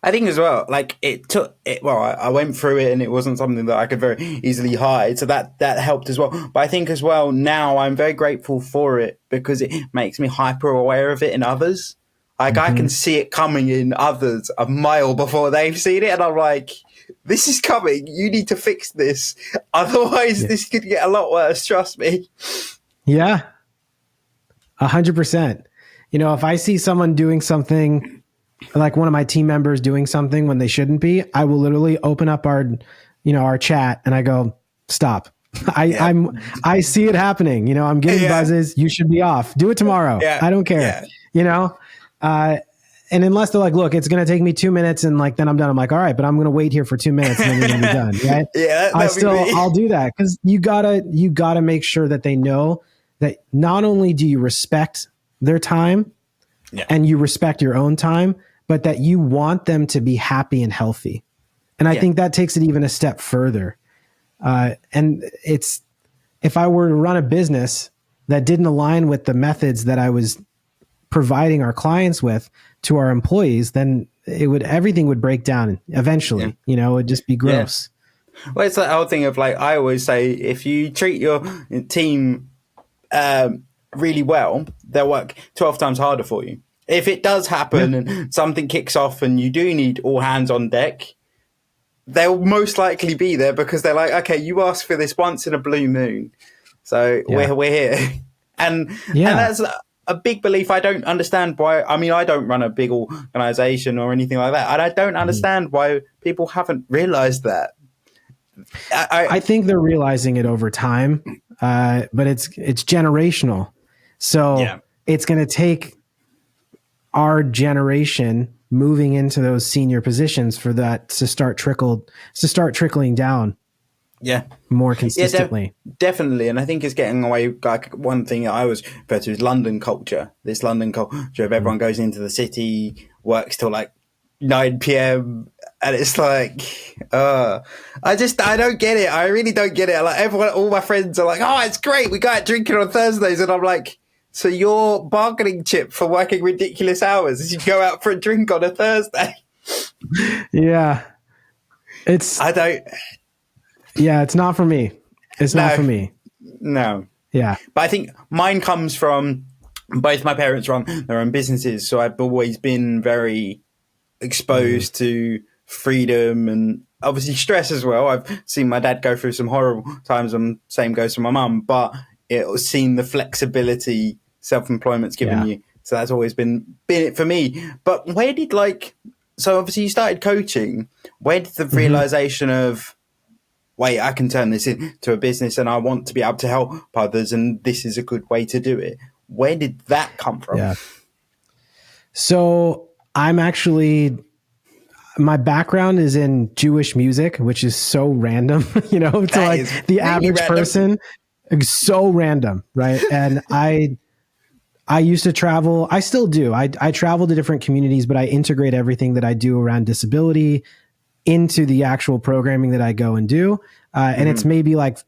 I think as well, like I went through it and it wasn't something that I could very easily hide. So that helped as well. But I think as well, now I'm very grateful for it, because it makes me hyper aware of it in others. Like I can see it coming in others a mile before they've seen it, and I'm like, this is coming. You need to fix this. Otherwise, this could get a lot worse. Trust me. Yeah, 100%. You know, if I see someone doing something, like one of my team members doing something when they shouldn't be, I will literally open up our chat and I go, stop. I see it happening. You know, I'm getting buzzes. You should be off. Do it tomorrow. I don't care. Yeah. You know, and unless they're like, look, it's going to take me 2 minutes and like, then I'm done. I'm like, all right, but I'm going to wait here for 2 minutes and then you're going to be done. Right? Yeah. I'll do that. Cause you gotta make sure that they know that not only do you respect their time and you respect your own time, but that you want them to be happy and healthy. And I think that takes it even a step further. And it's, if I were to run a business that didn't align with the methods that I was providing our clients with to our employees, then everything would break down eventually. You know, it would just be gross. Well, it's that whole thing of like, I always say, if you treat your team really well, they'll work 12 times harder for you. If it does happen and something kicks off and you do need all hands on deck, they'll most likely be there because they're like, okay, you asked for this once in a blue moon, so we're here. And that's a big belief. I don't understand why. I mean, I don't run a big organization or anything like that, and I don't understand why people haven't realized that. I think they're realizing it over time, but it's generational. So it's going to take our generation moving into those senior positions for that to start trickling down. More consistently. Definitely. And I think it's getting away. Like one thing I always refer to is London culture. This London culture of everyone goes into the city, works till like 9 p.m. And it's like, I don't get it. I really don't get it. Like all my friends are like, oh, it's great. We go out drinking on Thursdays. And I'm like, so your bargaining chip for working ridiculous hours is you go out for a drink on a Thursday. Yeah. It's not for me. It's not for me. No. Yeah. But I think mine comes from both my parents run their own businesses. So I've always been very exposed to freedom and obviously stress as well. I've seen my dad go through some horrible times, and same goes for my mum, but it's seen the flexibility self-employment's given you. So that's always been it for me. But where did so obviously you started coaching. Where did the realization of, wait, I can turn this into a business and I want to be able to help others and this is a good way to do it? Where did that come from? Yeah. So my background is in Jewish music, which is so random, you know, to like the average person. So random, right? And I used to travel. I still do. I travel to different communities, but I integrate everything that I do around disability into the actual programming that I go and do. And it's maybe like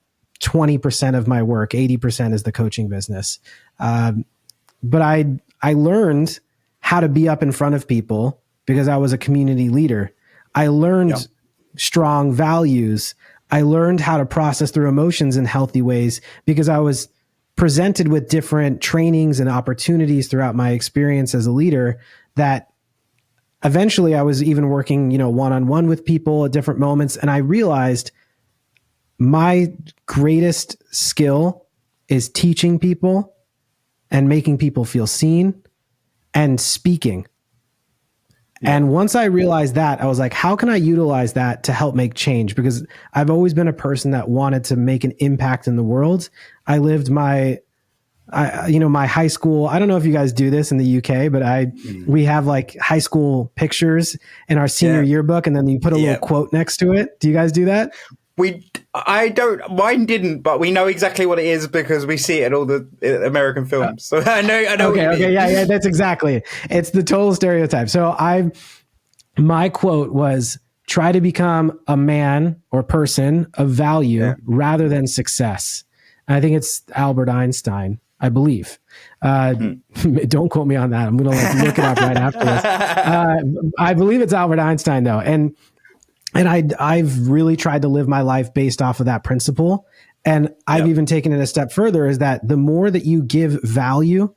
20% of my work, 80% is the coaching business. But I learned how to be up in front of people because I was a community leader. I learned strong values. I learned how to process through emotions in healthy ways because I was presented with different trainings and opportunities throughout my experience as a leader that eventually I was even working, one-on-one with people at different moments. And I realized my greatest skill is teaching people and making people feel seen and speaking. And once I realized that, I was like, how can I utilize that to help make change? Because I've always been a person that wanted to make an impact in the world. I lived my high school. I don't know if you guys do this in the UK, but we have like high school pictures in our senior yearbook, and then you put a little quote next to it. Do you guys do that? Mine didn't, but we know exactly what it is because we see it in all the American films. So I know. Okay. Yeah. That's exactly. It's the total stereotype. So my quote was, try to become a man or person of value rather than success. And I think it's Albert Einstein, I believe. Don't quote me on that. I'm going to look it up right after this. I believe it's Albert Einstein though. And I've really tried to live my life based off of that principle. And I've even taken it a step further, is that the more that you give value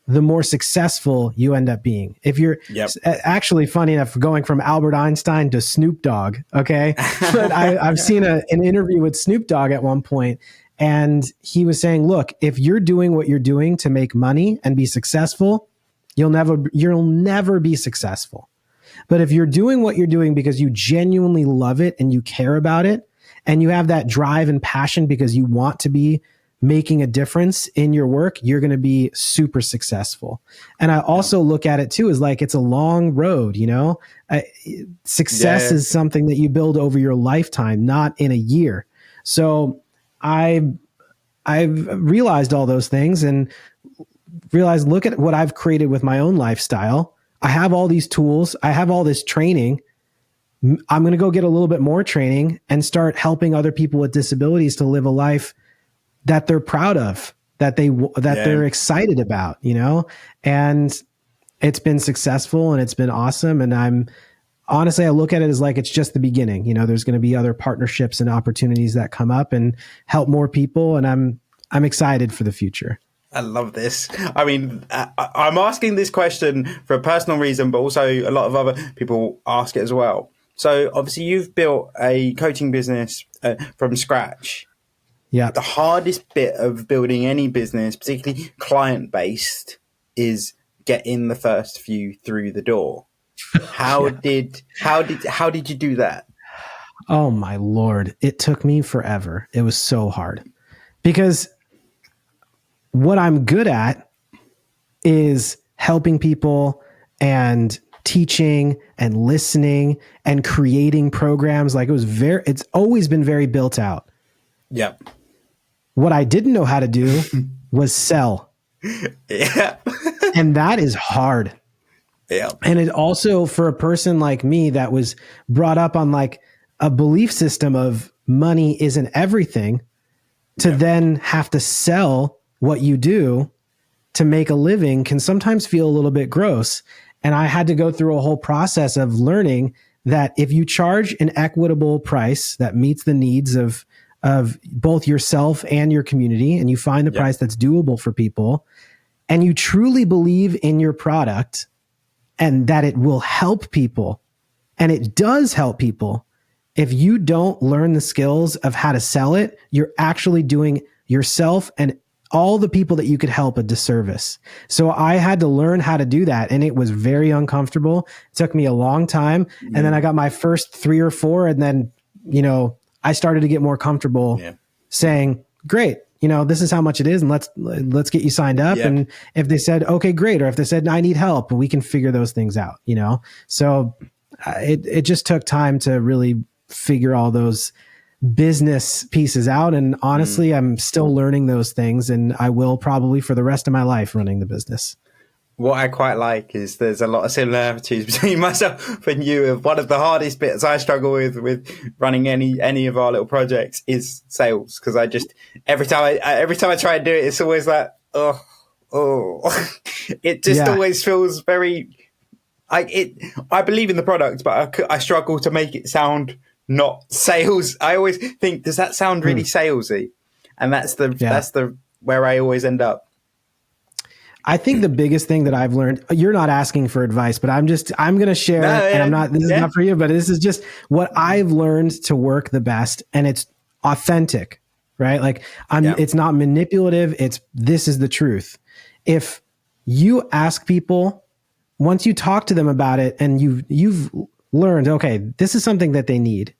the more successful you end up being. If you're actually, funny enough, going from Albert Einstein to Snoop Dogg, okay? But I've seen an interview with Snoop Dogg at one point, and he was saying, look, if you're doing what you're doing to make money and be successful, you'll never be successful. But if you're doing what you're doing because you genuinely love it and you care about it, and you have that drive and passion because you want to be making a difference in your work, you're going to be super successful. And I also look at it too as like, it's a long road, you know. Success is something that you build over your lifetime, not in a year. So I've realized all those things and realized, look at what I've created with my own lifestyle. I have all these tools. I have all this training. I'm going to go get a little bit more training and start helping other people with disabilities to live a life that they're proud of, that they're excited about, you know. And it's been successful and it's been awesome. And I look at it as like, it's just the beginning. You know, there's going to be other partnerships and opportunities that come up and help more people. And I'm excited for the future. I love this. I mean, I'm asking this question for a personal reason, but also a lot of other people ask it as well. So obviously you've built a coaching business from scratch. Yeah. The hardest bit of building any business, particularly client-based, is getting the first few through the door. How did you do that? Oh my Lord. It took me forever. It was so hard because what I'm good at is helping people and teaching and listening and creating programs. Like it's always been very built out. Yep. What I didn't know how to do was sell. Yeah. And that is hard. Yeah. And it also, for a person like me that was brought up on like a belief system of money isn't everything, to then have to sell what you do to make a living can sometimes feel a little bit gross. And I had to go through a whole process of learning that if you charge an equitable price that meets the needs of both yourself and your community, and you find the price that's doable for people, and you truly believe in your product and that it will help people, and it does help people, if you don't learn the skills of how to sell it, you're actually doing yourself and all the people that you could help a disservice. So I had to learn how to do that. And it was very uncomfortable. It took me a long time. And then I got my first 3 or 4. And then, you know, I started to get more comfortable saying, great, you know, this is how much it is. And let's get you signed up. And if they said, okay, great. Or if they said, I need help, we can figure those things out, you know? So it just took time to really figure all those business pieces out. And honestly, I'm still learning those things, and I will probably for the rest of my life running the business. What I quite like is there's a lot of similarities between myself and you. One of the hardest bits I struggle with running any of our little projects is sales, because I just every time I try and do it, it's always like it just always feels very. I believe in the product, but I struggle to make it sound not sales. I always think, does that sound really salesy? And that's the where I always end up. I think the biggest thing that I've learned, you're not asking for advice, but I'm going to share, and this is not for you, but this is just what I've learned to work the best. And it's authentic, right? Like it's not manipulative. This is the truth. If you ask people, once you talk to them about it and you've learned, okay, this is something that they need,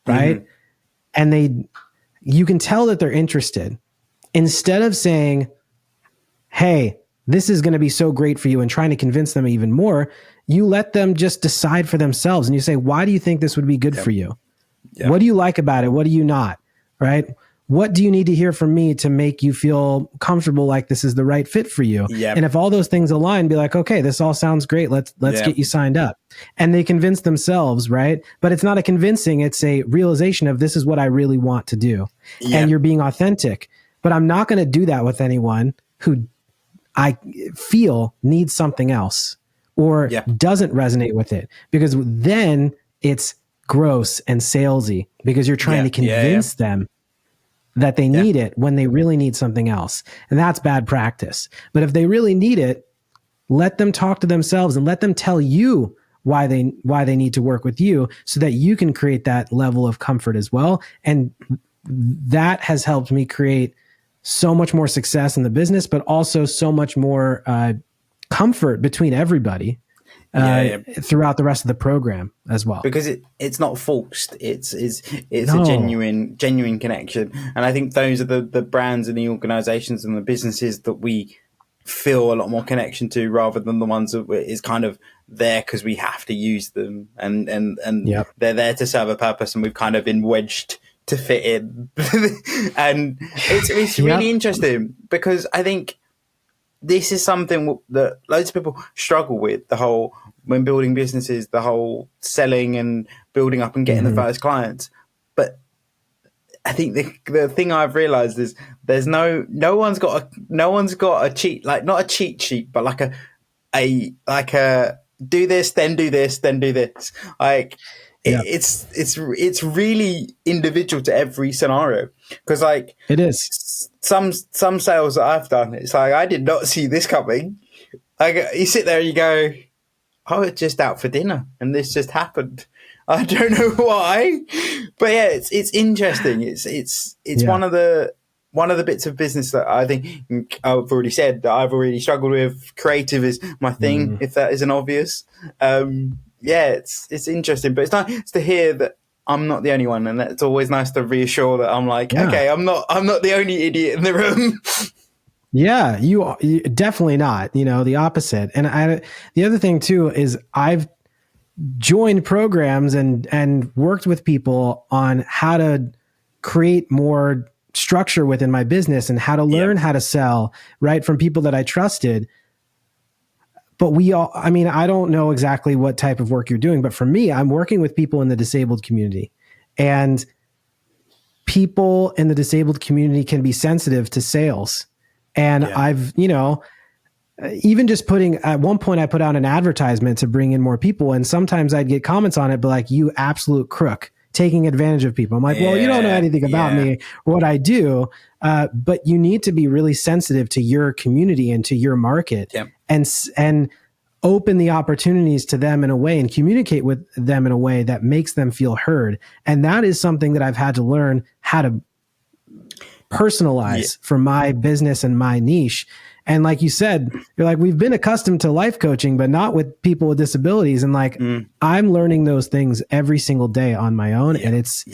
right? And you can tell that they're interested. Instead of saying, hey, this is going to be so great for you, and trying to convince them even more, you let them just decide for themselves. And you say, why do you think this would be good for you? What do you like about it? What do you not? Right? What do you need to hear from me to make you feel comfortable like this is the right fit for you? And if all those things align, be like, okay, this all sounds great. Let's get you signed up. And they convince themselves, right? But it's not a convincing, it's a realization of, this is what I really want to do. And you're being authentic. But I'm not going to do that with anyone who I feel needs something else or doesn't resonate with it, because then it's gross and salesy, because you're trying to convince them that they need it when they really need something else. And that's bad practice. But if they really need it, let them talk to themselves and let them tell you why they need to work with you, so that you can create that level of comfort as well. And that has helped me create so much more success in the business, but also so much more comfort between everybody throughout the rest of the program as well. Because it's not forced. It's a genuine connection. And I think those are the brands and the organizations and the businesses that we feel a lot more connection to, rather than the ones that is kind of there because we have to use them, and they're there to serve a purpose, and we've kind of been wedged to fit in. And it's really interesting, because I think this is something that loads of people struggle with, the whole, when building businesses, the whole selling and building up and getting the first clients. But I think the thing I've realized is there's no one's got a cheat, like not a cheat sheet, but like a do this, then do this, then do this. Like it's really individual to every scenario, because like it is some sales that I've done, it's like I did not see this coming. Like you sit there and you go, I was just out for dinner and this just happened. I don't know why, but yeah, it's interesting. It's one of the bits of business that I think I've already said that I've already struggled with. Creative is my thing, if that isn't obvious. It's interesting, but it's nice to hear that I'm not the only one, and it's always nice to reassure that I'm like, okay, I'm not the only idiot in the room. Yeah, you definitely not. The opposite. And the other thing too is I've joined programs and worked with people on how to create more structure within my business and how to learn how to sell, right, from people that I trusted. But I don't know exactly what type of work you're doing, but for me, I'm working with people in the disabled community, and people in the disabled community can be sensitive to sales. And I've, even just at one point I put out an advertisement to bring in more people, and sometimes I'd get comments on it, but like, you absolute crook, taking advantage of people. I'm like, well, you don't know anything about me or what I do, but you need to be really sensitive to your community and to your market, and open the opportunities to them in a way and communicate with them in a way that makes them feel heard. And that is something that I've had to learn how to personalize for my business and my niche. And like you said, you're like, we've been accustomed to life coaching, but not with people with disabilities. And like, I'm learning those things every single day on my own. And it's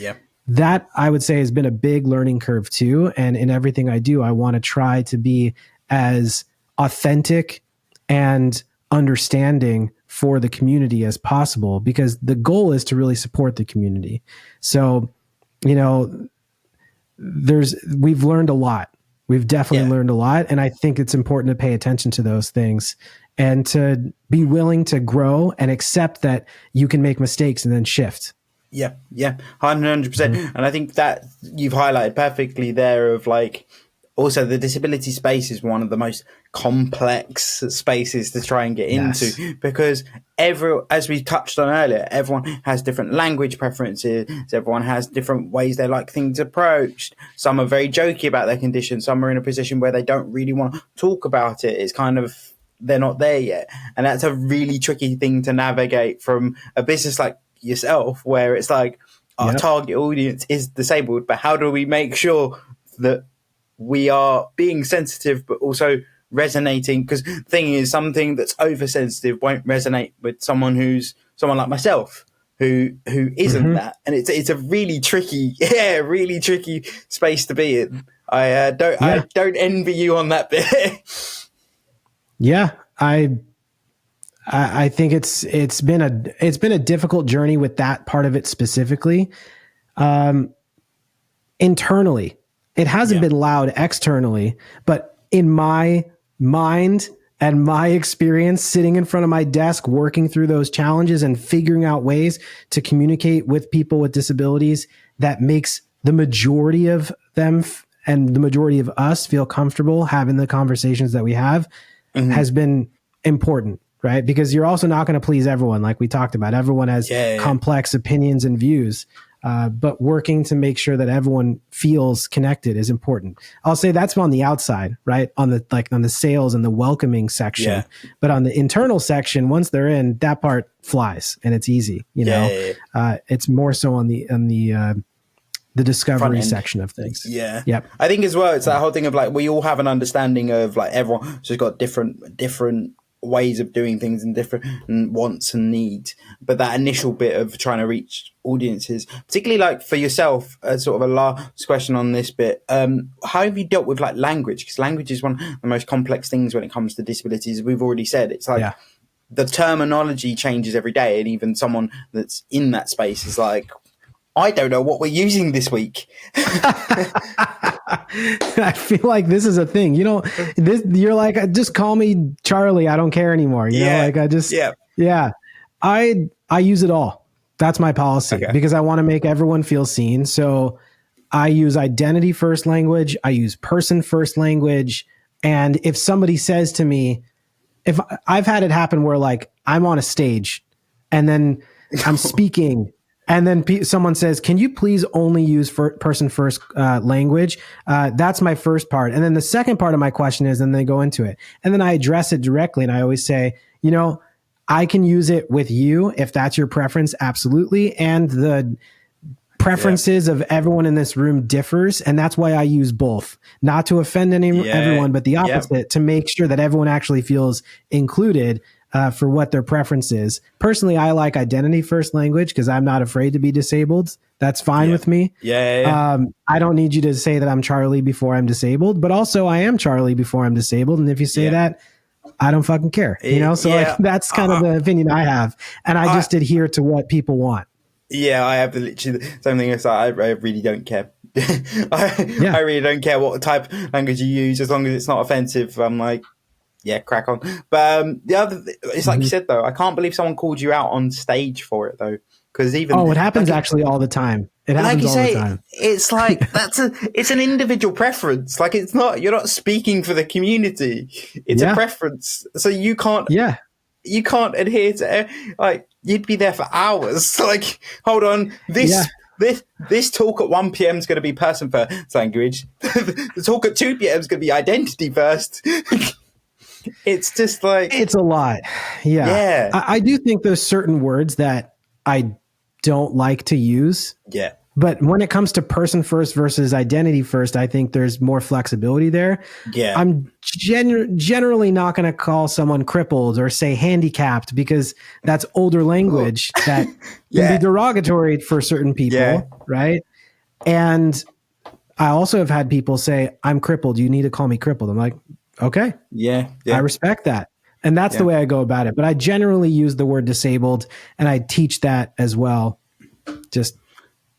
that, I would say, has been a big learning curve too. And in everything I do, I want to try to be as authentic and understanding for the community as possible, because the goal is to really support the community. So, we've learned a lot. We've definitely learned a lot. And I think it's important to pay attention to those things and to be willing to grow and accept that you can make mistakes and then shift. Yeah, 100%. And I think that you've highlighted perfectly there of like, also the disability space is one of the most complex spaces to try and get into, because as we touched on earlier, everyone has different language preferences. Everyone has different ways they like things approached. Some are very jokey about their condition. Some are in a position where they don't really want to talk about it. It's kind of, they're not there yet. And that's a really tricky thing to navigate from a business like yourself, where it's like our target audience is disabled, but how do we make sure that we are being sensitive, but also resonating? Because the thing is, something that's oversensitive won't resonate with someone like myself, who isn't that. And it's a really tricky space to be in. I don't envy you on that bit. I think it's been a difficult journey with that part of it specifically. Internally, it hasn't been loud externally, but in my mind and my experience sitting in front of my desk, working through those challenges and figuring out ways to communicate with people with disabilities that makes the majority of them and the majority of us feel comfortable having the conversations that we have has been important, right? Because you're also not going to please everyone. Like we talked about, everyone has complex opinions and views. But working to make sure that everyone feels connected is important. I'll say that's on the outside, right? On the sales and the welcoming section. Yeah. But on the internal section, once they're in, that part flies and it's easy. It's more so on the discovery section of things. Yeah. Yep. I think as well, it's that whole thing of like, we all have an understanding of like everyone just got different ways of doing things and different wants and needs. But that initial bit of trying to reach audiences, particularly like for yourself, sort of a last question on this bit, how have you dealt with like language? Because language is one of the most complex things when it comes to disabilities. We've already said it's like the terminology changes every day. And even someone that's in that space is like, I don't know what we're using this week. I feel like this is a thing. You're like, just call me Charlie. I don't care anymore. I use it all. That's my policy because I want to make everyone feel seen. So I use identity first language. I use person first language. And if somebody says to me, if I've had it happen where like I'm on a stage and then I'm speaking and then someone says, can you please only use person first language? That's my first part. And then the second part of my question is, and they go into it. And then I address it directly. And I always say, I can use it with you if that's your preference. Absolutely. And the preferences of everyone in this room differs. And that's why I use both, not to offend everyone, but the opposite, to make sure that everyone actually feels included for what their preference is. Personally, I like identity first language because I'm not afraid to be disabled. That's fine with me. I don't need you to say that I'm Charlie before I'm disabled, but also I am Charlie before I'm disabled. And if you say that, I don't fucking care. Like that's kind of the opinion I have. And I just adhere to what people want. Yeah, I have literally the same thing. As I really don't care. I really don't care what type of language you use as long as it's not offensive. I'm like, yeah, crack on. But the other, it's like you said though, I can't believe someone called you out on stage for it though, because it happens actually all the time. It happens all the time. It's like it's an individual preference. Like you're not speaking for the community. It's a preference. So you can't adhere to like you'd be there for hours. Like, hold on, this talk at 1 p.m. is going to be person first language. The talk at 2 p.m. is going to be identity first. It's just like it's a lot. Yeah. I do think there's certain words that I don't like to use. Yeah. But when it comes to person first versus identity first, I think there's more flexibility there. Yeah. I'm generally not going to call someone crippled or say handicapped because that's older language that can be derogatory for certain people, right? And I also have had people say, I'm crippled. You need to call me crippled. I'm like, okay. Yeah. I respect that. And that's the way I go about it. But I generally use the word disabled and I teach that as well.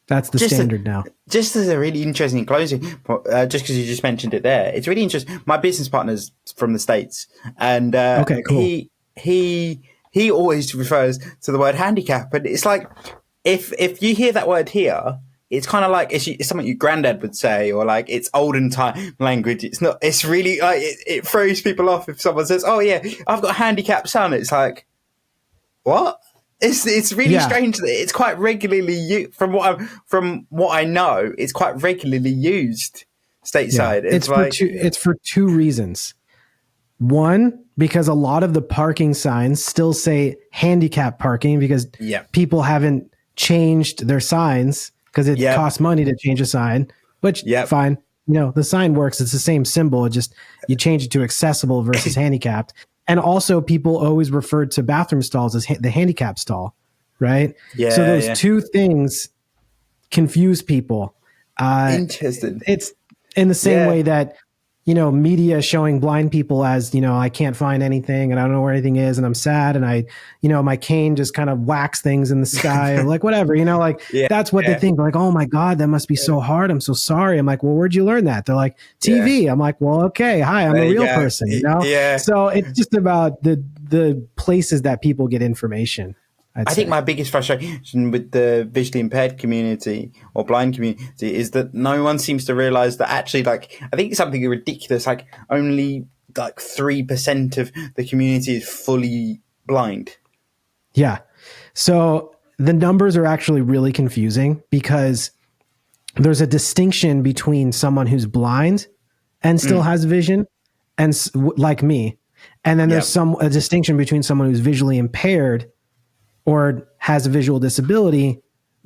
That's the standard now. Just as a really interesting closing, just because you just mentioned it there, it's really interesting. My business partner's from the States, and cool. he always refers to the word handicap, and it's like if you hear that word here, it's kind of like it's something your granddad would say, or like it's olden time language. It's not. It's really like it throws people off if someone says, "Oh yeah, I've got a handicapped son." It's like, what? It's really strange that it's quite regularly used. From what I know, it's quite regularly used stateside. Yeah. It's for two reasons. One, because a lot of the parking signs still say handicap parking because people haven't changed their signs because it costs money to change a sign. Which fine, the sign works. It's the same symbol. It just you change it to accessible versus handicapped. And also people always refer to bathroom stalls as the handicap stall, right? Yeah. So those two things confuse people. Interesting. It's in the same way that, media showing blind people as, I can't find anything and I don't know where anything is and I'm sad and I, my cane just kind of whacks things in the sky or like whatever, that's what they think. Like, oh my God, that must be so hard. I'm so sorry. I'm like, well, where'd you learn that? They're like, TV. I'm like, well, okay. Hi, I'm a real person, Yeah. So it's just about the places that people get information. I think my biggest frustration with the visually impaired community or blind community is that no one seems to realize that actually, like, I think it's something ridiculous. Like only like 3% of the community is fully blind. Yeah. So the numbers are actually really confusing because there's a distinction between someone who's blind and still has vision and like me. And then there's a distinction between someone who's visually impaired or has a visual disability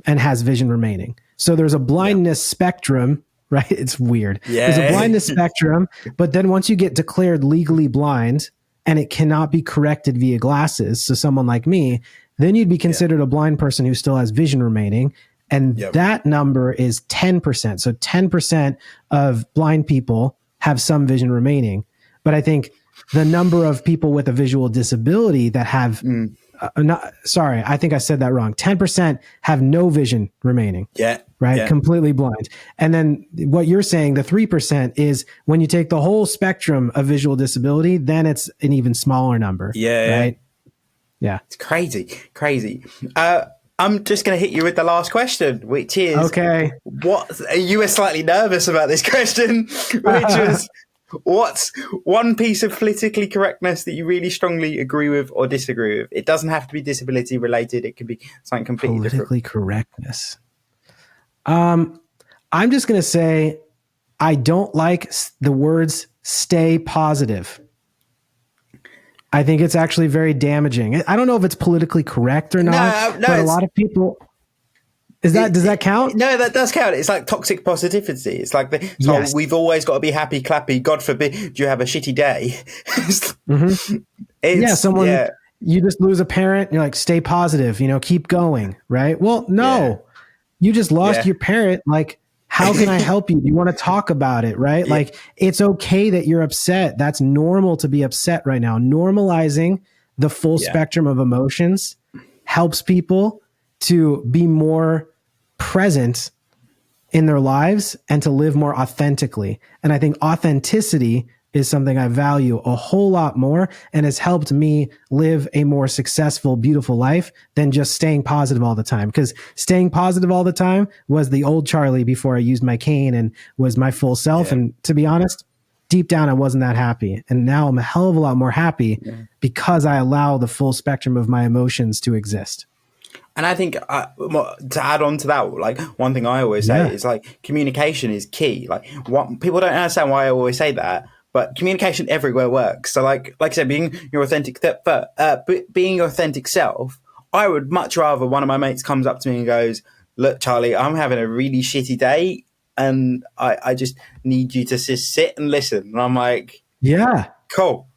and has vision remaining. So there's a blindness spectrum, right? It's weird. There's a blindness spectrum, but then once you get declared legally blind and it cannot be corrected via glasses, so someone like me, then you'd be considered a blind person who still has vision remaining. And that number is 10%. So 10% of blind people have some vision remaining. But I think the number of people with a visual disability that have, I think I said that wrong. 10% have no vision remaining. Right. Yeah. Completely blind. And then what you're saying, the 3% is when you take the whole spectrum of visual disability, then it's an even smaller number. Right. Yeah. It's crazy. I'm just going to hit you with the last question, which is, okay, you were slightly nervous about this question, which was, what's one piece of politically correctness that you really strongly agree with or disagree with? It doesn't have to be disability related. It could be something completely politically different. Correctness. I'm just going to say, I don't like the words stay positive. I think it's actually very damaging. I don't know if it's politically correct or not, but a lot of people... does that count? No, that does count. It's like toxic positivity. It's like we've always got to be happy, clappy. God forbid you have a shitty day. You just lose a parent. And you're like, stay positive, keep going. Right. Well, no, you just lost your parent. Like, how can I help you? Do you want to talk about it? Right. Yeah. Like, it's okay that you're upset. That's normal to be upset right now. Normalizing the full spectrum of emotions helps people to be more present in their lives and to live more authentically. And I think authenticity is something I value a whole lot more and has helped me live a more successful, beautiful life than just staying positive all the time. Because staying positive all the time was the old Charlie before I used my cane and was my full self. Yeah. And to be honest, deep down, I wasn't that happy. And now I'm a hell of a lot more happy because I allow the full spectrum of my emotions to exist. And I think to add on to that, like one thing I always say is like communication is key. Like people don't understand why I always say that, but communication everywhere works. So like I said, being your authentic self, I would much rather one of my mates comes up to me and goes, "Look, Charlie, I'm having a really shitty day, and I just need you to just sit and listen." And I'm like, "Yeah, cool."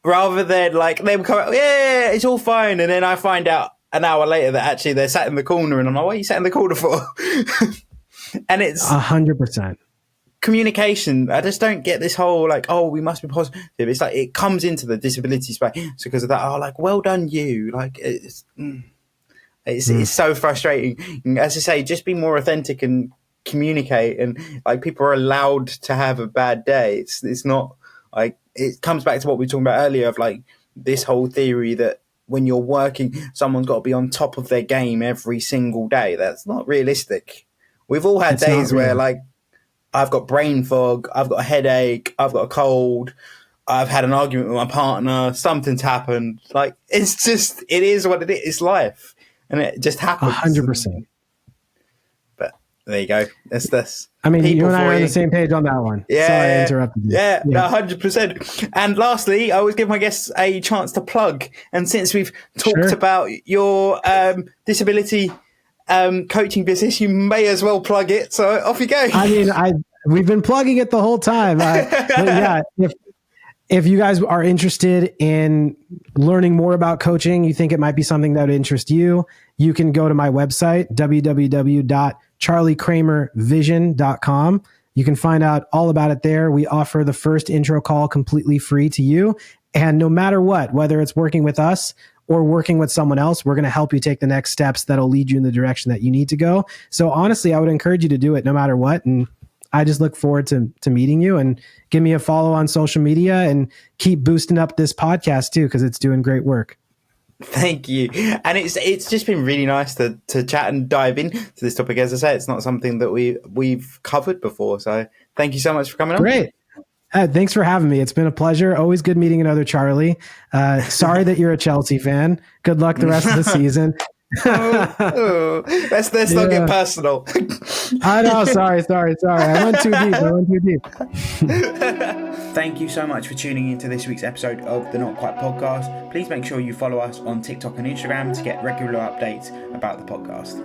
Rather than like them come out, "Yeah, it's all fine," and then I find out an hour later that actually they're sat in the corner, and I'm like, "What are you sat in the corner for?" And it's 100%. Communication. I just don't get this whole like, oh, we must be positive. It's like it comes into the disability space. So because of that, like, well done you. Like it's so frustrating. As I say, just be more authentic and communicate. And like people are allowed to have a bad day. It's not like it comes back to what we were talking about earlier of like this whole theory that when you're working, someone's got to be on top of their game every single day. That's not realistic. We've all had days where like, I've got brain fog, I've got a headache, I've got a cold, I've had an argument with my partner, something's happened. Like, it is what it is. It's life. And it just happens. 100%. But there you go. That's this. I mean, you and I are on the same page on that one. Yeah. Sorry I interrupted you. Yeah, 100%. And lastly, I always give my guests a chance to plug. And since we've talked about your disability coaching business, you may as well plug it. So off you go. I mean, we've been plugging it the whole time. But yeah, if you guys are interested in learning more about coaching, you think it might be something that would interest you, you can go to my website, www.charliekramervision.com. You can find out all about it there. We offer the first intro call completely free to you. And no matter what, whether it's working with us or working with someone else, we're going to help you take the next steps that'll lead you in the direction that you need to go. So honestly, I would encourage you to do it no matter what. And I just look forward to meeting you, and give me a follow on social media and keep boosting up this podcast too, because it's doing great work. Thank you. And it's just been really nice to chat and dive into this topic. As I say, it's not something that we've covered before. So thank you so much for coming on. Great. Thanks for having me. It's been a pleasure. Always good meeting another Charlie. Sorry that you're a Chelsea fan. Good luck the rest of the season. Let's not get personal. I know. Sorry. I went too deep. Thank you so much for tuning into this week's episode of the Not Quite Podcast. Please make sure you follow us on TikTok and Instagram to get regular updates about the podcast.